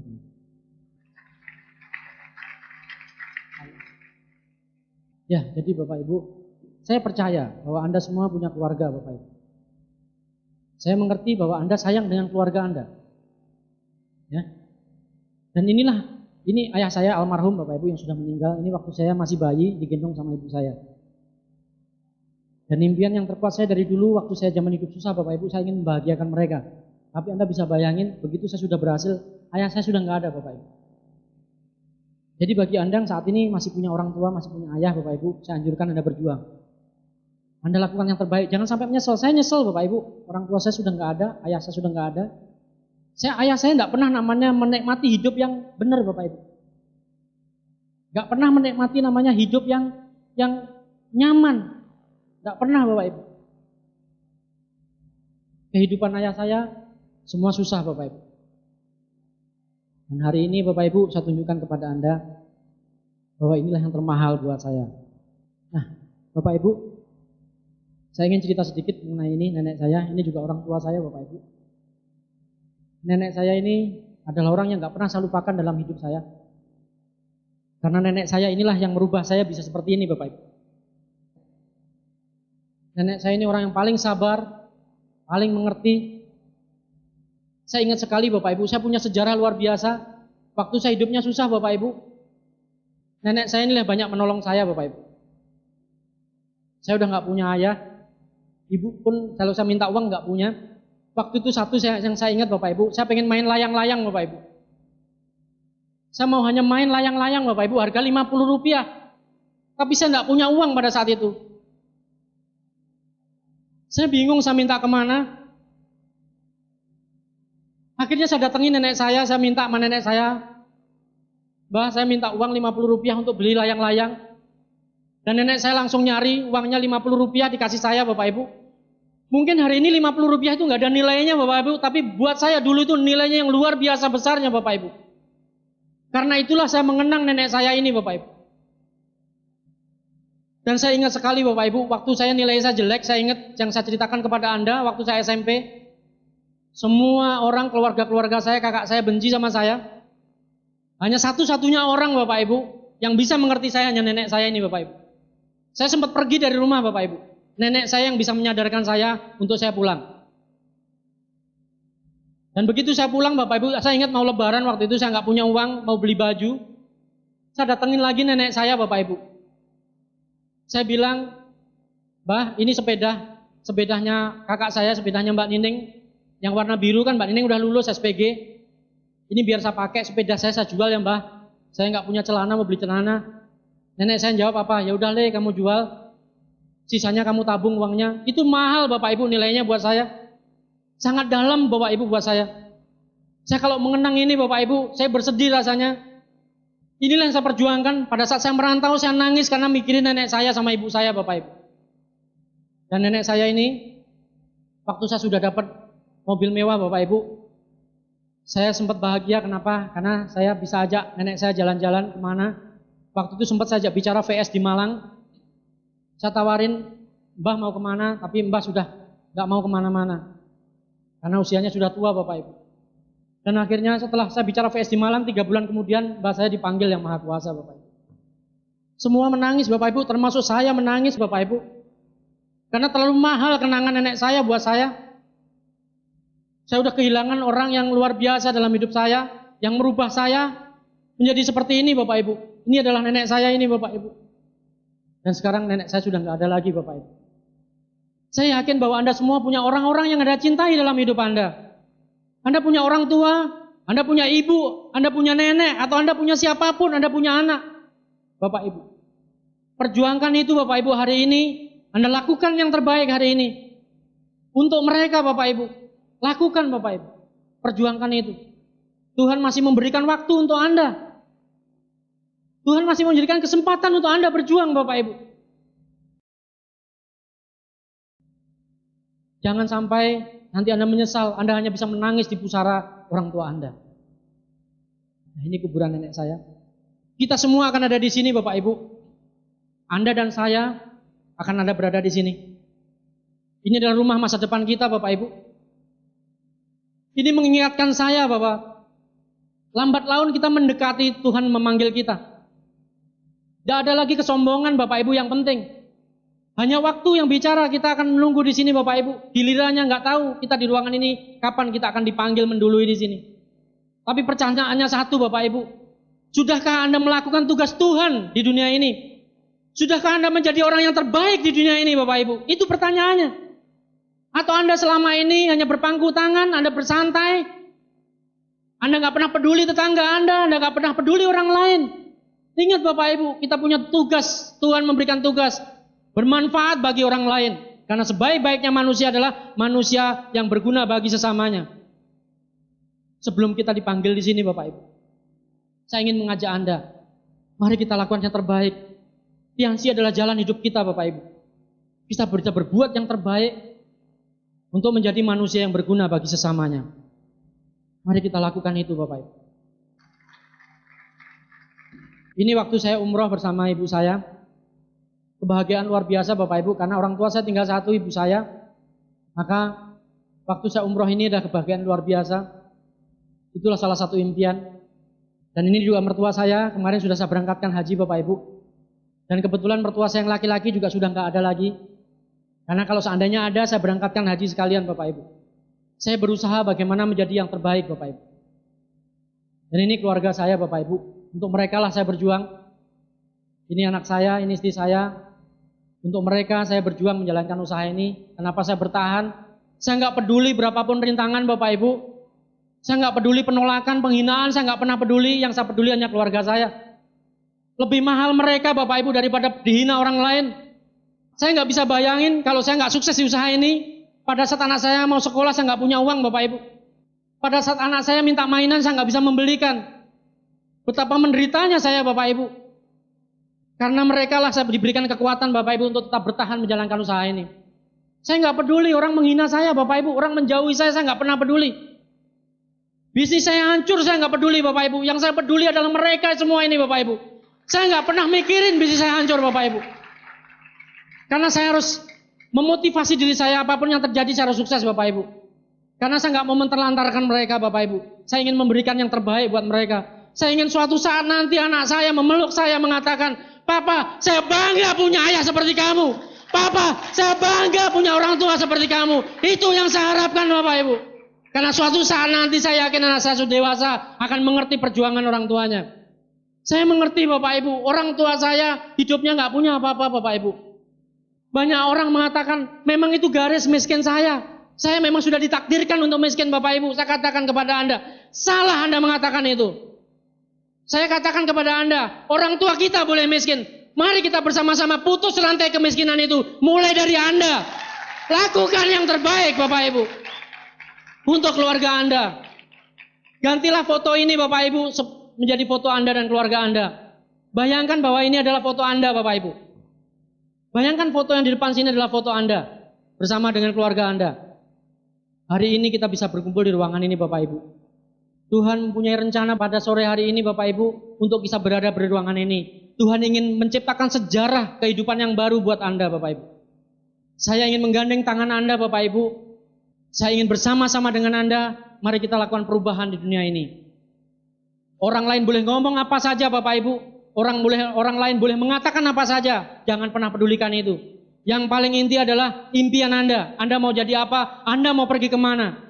Ya, jadi Bapak Ibu, saya percaya bahwa Anda semua punya keluarga Bapak Ibu. Saya mengerti bahwa Anda sayang dengan keluarga Anda. Ya. Dan ini ayah saya almarhum Bapak Ibu yang sudah meninggal. Ini waktu saya masih bayi digendong sama ibu saya. Dan impian yang terkuat saya dari dulu waktu saya zaman hidup susah Bapak Ibu, saya ingin membahagiakan mereka. Tapi Anda bisa bayangin begitu saya sudah berhasil, ayah saya sudah nggak ada Bapak Ibu. Jadi bagi Anda yang saat ini masih punya orang tua, masih punya ayah Bapak Ibu, saya anjurkan Anda berjuang. Anda lakukan yang terbaik, jangan sampai menyesal. Saya nyesel Bapak Ibu, orang tua saya sudah nggak ada, ayah saya sudah nggak ada. Ayah saya tidak pernah namanya menikmati hidup yang benar Bapak Ibu. Gak pernah menikmati namanya hidup yang nyaman. Gak pernah Bapak Ibu. Kehidupan ayah saya semua susah Bapak Ibu. Dan hari ini Bapak Ibu saya tunjukkan kepada Anda bahwa inilah yang termahal buat saya. Nah Bapak Ibu, saya ingin cerita sedikit mengenai ini, nenek saya. Ini juga orang tua saya Bapak Ibu. Nenek saya ini adalah orang yang gak pernah saya lupakan dalam hidup saya. Karena nenek saya inilah yang merubah saya bisa seperti ini Bapak Ibu. Nenek saya ini orang yang paling sabar, paling mengerti. Saya ingat sekali Bapak Ibu, saya punya sejarah luar biasa. Waktu saya hidupnya susah Bapak Ibu, nenek saya ini banyak menolong saya Bapak Ibu. Saya udah gak punya ayah, ibu pun kalau saya minta uang gak punya. Waktu itu satu yang saya ingat Bapak Ibu, saya pengen main layang-layang Bapak Ibu. Saya mau hanya main layang-layang Bapak Ibu, harga 50 rupiah. Tapi saya gak punya uang pada saat itu. Saya bingung saya minta kemana. Akhirnya saya datangi nenek saya minta sama nenek saya, Mbah, saya minta uang 50 rupiah untuk beli layang-layang. Dan nenek saya langsung nyari uangnya 50 rupiah dikasih saya Bapak Ibu. Mungkin hari ini 50 rupiah itu gak ada nilainya Bapak Ibu, tapi buat saya dulu itu nilainya yang luar biasa besarnya Bapak Ibu. Karena itulah saya mengenang nenek saya ini Bapak Ibu. Dan saya ingat sekali Bapak Ibu, waktu saya nilai saya jelek, saya ingat yang saya ceritakan kepada Anda waktu saya SMP. Semua orang, keluarga saya, kakak saya benci sama saya. Hanya satu-satunya orang Bapak Ibu yang bisa mengerti saya hanya nenek saya ini Bapak Ibu. Saya sempat pergi dari rumah Bapak Ibu. Nenek saya yang bisa menyadarkan saya untuk saya pulang. Dan begitu saya pulang Bapak Ibu, saya ingat mau lebaran waktu itu saya nggak punya uang, mau beli baju. Saya datengin lagi nenek saya Bapak Ibu. Saya bilang, Mbah, ini sepedanya kakak saya, sepedanya Mbak Nining, yang warna biru kan Mbak Nining udah lulus SPG. Ini biar saya pakai sepeda saya jual ya Mbah. Saya nggak punya celana, mau beli celana. Nenek saya jawab apa? Ya udah Le, kamu jual. Sisanya kamu tabung uangnya. Itu mahal Bapak Ibu nilainya buat saya. Sangat dalam Bapak Ibu buat saya. Saya kalau mengenang ini Bapak Ibu, saya bersedih rasanya. Inilah yang saya perjuangkan. Pada saat saya merantau, saya nangis karena mikirin nenek saya sama ibu saya Bapak Ibu. Dan nenek saya ini, waktu saya sudah dapat mobil mewah Bapak Ibu, saya sempat bahagia. Kenapa? Karena saya bisa ajak nenek saya jalan-jalan kemana. Waktu itu sempat saya ajak bicara VS di Malang. Saya tawarin, Mbah mau kemana, tapi Mbah sudah gak mau kemana-mana. Karena usianya sudah tua Bapak Ibu. Dan akhirnya setelah saya bicara VS di Malang, 3 bulan kemudian Mbah saya dipanggil yang Maha Kuasa Bapak Ibu. Semua menangis Bapak Ibu, termasuk saya menangis Bapak Ibu. Karena terlalu mahal kenangan nenek saya buat saya. Saya udah kehilangan orang yang luar biasa dalam hidup saya, yang merubah saya menjadi seperti ini Bapak Ibu. Ini adalah nenek saya ini Bapak Ibu. Dan sekarang nenek saya sudah gak ada lagi Bapak Ibu. Saya yakin bahwa Anda semua punya orang-orang yang Anda cintai dalam hidup Anda. Anda punya orang tua, Anda punya ibu, Anda punya nenek, atau Anda punya siapapun, Anda punya anak. Bapak Ibu, perjuangkan itu Bapak Ibu hari ini. Anda lakukan yang terbaik hari ini. Untuk mereka Bapak Ibu, lakukan Bapak Ibu. Perjuangkan itu. Tuhan masih memberikan waktu untuk Anda. Tuhan masih memberikan kesempatan untuk Anda berjuang Bapak Ibu. Jangan sampai nanti Anda menyesal, Anda hanya bisa menangis di pusara orang tua Anda. Nah, ini kuburan nenek saya. Kita semua akan ada di sini Bapak Ibu. Anda dan saya akan ada berada di sini. Ini adalah rumah masa depan kita Bapak Ibu. Ini mengingatkan saya bahwa lambat laun kita mendekati Tuhan memanggil kita. Tidak ada lagi kesombongan Bapak Ibu yang penting. Hanya waktu yang bicara, kita akan menunggu di sini Bapak Ibu. Gilirannya nggak tahu kita di ruangan ini kapan kita akan dipanggil mendului di sini. Tapi pertanyaannya satu Bapak Ibu. Sudahkah Anda melakukan tugas Tuhan di dunia ini? Sudahkah Anda menjadi orang yang terbaik di dunia ini Bapak Ibu? Itu pertanyaannya. Atau Anda selama ini hanya berpangku tangan, Anda bersantai. Anda nggak pernah peduli tetangga Anda nggak pernah peduli orang lain. Ingat Bapak Ibu, kita punya tugas. Tuhan memberikan tugas. Bermanfaat bagi orang lain. Karena sebaik-baiknya manusia adalah manusia yang berguna bagi sesamanya. Sebelum kita dipanggil di sini Bapak Ibu, saya ingin mengajak Anda, mari kita lakukan yang terbaik. Tiansi adalah jalan hidup kita Bapak Ibu. Kita bisa berbuat yang terbaik untuk menjadi manusia yang berguna bagi sesamanya. Mari kita lakukan itu Bapak Ibu. Ini waktu saya umroh bersama ibu saya. Kebahagiaan luar biasa Bapak Ibu, karena orang tua saya tinggal satu, ibu saya. Maka waktu saya umroh ini adalah kebahagiaan luar biasa. Itulah salah satu impian. Dan ini juga mertua saya, kemarin sudah saya berangkatkan haji Bapak Ibu. Dan kebetulan mertua saya yang laki-laki juga sudah nggak ada lagi. Karena kalau seandainya ada, saya berangkatkan haji sekalian Bapak Ibu. Saya berusaha bagaimana menjadi yang terbaik Bapak Ibu. Dan ini keluarga saya Bapak Ibu. Untuk mereka lah saya berjuang. Ini anak saya, ini istri saya. Untuk mereka saya berjuang menjalankan usaha ini. Kenapa saya bertahan? Saya nggak peduli berapapun rintangan Bapak Ibu. Saya nggak peduli penolakan, penghinaan. Saya nggak pernah peduli. Yang saya peduli hanya keluarga saya. Lebih mahal mereka Bapak Ibu daripada dihina orang lain. Saya nggak bisa bayangin kalau saya nggak sukses di usaha ini. Pada saat anak saya mau sekolah saya nggak punya uang Bapak Ibu. Pada saat anak saya minta mainan saya nggak bisa membelikan. Betapa menderitanya saya Bapak Ibu. Karena mereka lah saya diberikan kekuatan Bapak Ibu untuk tetap bertahan menjalankan usaha ini. Saya nggak peduli orang menghina saya Bapak Ibu. Orang menjauhi saya nggak pernah peduli. Bisnis saya hancur saya nggak peduli Bapak Ibu. Yang saya peduli adalah mereka semua ini Bapak Ibu. Saya nggak pernah mikirin bisnis saya hancur Bapak Ibu. Karena saya harus memotivasi diri saya apapun yang terjadi saya harus sukses Bapak Ibu. Karena saya nggak mau menterlantarkan mereka Bapak Ibu. Saya ingin memberikan yang terbaik buat mereka. Saya ingin suatu saat nanti anak saya memeluk saya mengatakan, Papa, saya bangga punya ayah seperti kamu. Papa, saya bangga punya orang tua seperti kamu. Itu yang saya harapkan Bapak Ibu. Karena suatu saat nanti saya yakin anak saya sudah dewasa akan mengerti perjuangan orang tuanya. Saya mengerti Bapak Ibu, orang tua saya hidupnya nggak punya apa-apa Bapak Ibu. Banyak orang mengatakan, memang itu garis miskin saya. Saya memang sudah ditakdirkan untuk miskin Bapak Ibu. Saya katakan kepada Anda, salah Anda mengatakan itu. Saya katakan kepada Anda, orang tua kita boleh miskin. Mari kita bersama-sama putus rantai kemiskinan itu. Mulai dari Anda. Lakukan yang terbaik Bapak Ibu. Untuk keluarga Anda. Gantilah foto ini Bapak Ibu menjadi foto Anda dan keluarga Anda. Bayangkan bahwa ini adalah foto Anda Bapak Ibu. Bayangkan foto yang di depan sini adalah foto Anda bersama dengan keluarga Anda. Hari ini kita bisa berkumpul di ruangan ini Bapak Ibu. Tuhan mempunyai rencana pada sore hari ini Bapak Ibu untuk bisa berada di ruangan ini. Tuhan ingin menciptakan sejarah kehidupan yang baru buat Anda Bapak Ibu. Saya ingin menggandeng tangan Anda Bapak Ibu. Saya ingin bersama-sama dengan Anda. Mari kita lakukan perubahan di dunia ini. Orang lain boleh ngomong apa saja Bapak Ibu. Orang lain boleh mengatakan apa saja. Jangan pernah pedulikan itu. Yang paling inti adalah impian Anda. Anda mau jadi apa? Anda mau pergi kemana?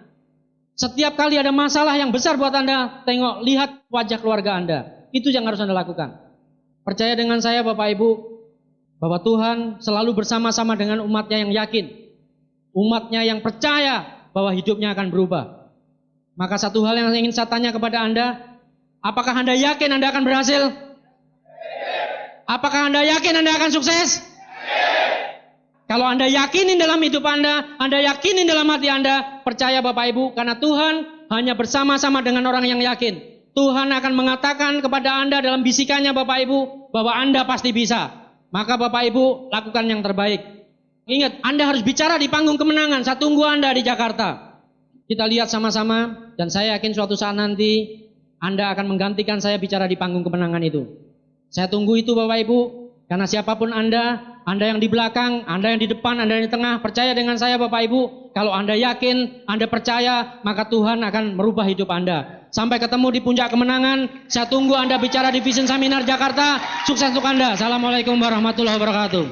Setiap kali ada masalah yang besar buat Anda, tengok, lihat wajah keluarga Anda. Itu yang harus Anda lakukan. Percaya dengan saya Bapak Ibu, bahwa Tuhan selalu bersama-sama dengan umatnya yang yakin. Umatnya yang percaya bahwa hidupnya akan berubah. Maka satu hal yang ingin saya tanya kepada Anda, apakah Anda yakin Anda akan berhasil? Apakah Anda yakin Anda akan sukses? Kalau Anda yakinin dalam hidup Anda yakinin dalam hati Anda, percaya Bapak Ibu, karena Tuhan hanya bersama-sama dengan orang yang yakin. Tuhan akan mengatakan kepada Anda dalam bisikannya Bapak Ibu, bahwa Anda pasti bisa. Maka Bapak Ibu, lakukan yang terbaik. Ingat, Anda harus bicara di panggung kemenangan. Saya tunggu Anda di Jakarta. Kita lihat sama-sama, dan saya yakin suatu saat nanti Anda akan menggantikan saya bicara di panggung kemenangan itu. Saya tunggu itu Bapak Ibu, karena siapapun Anda yang di belakang, Anda yang di depan, Anda yang di tengah, percaya dengan saya Bapak Ibu, kalau Anda yakin, Anda percaya, maka Tuhan akan merubah hidup Anda. Sampai ketemu di puncak kemenangan, saya tunggu Anda bicara di Vision Seminar Jakarta, sukses untuk Anda. Assalamualaikum warahmatullahi wabarakatuh.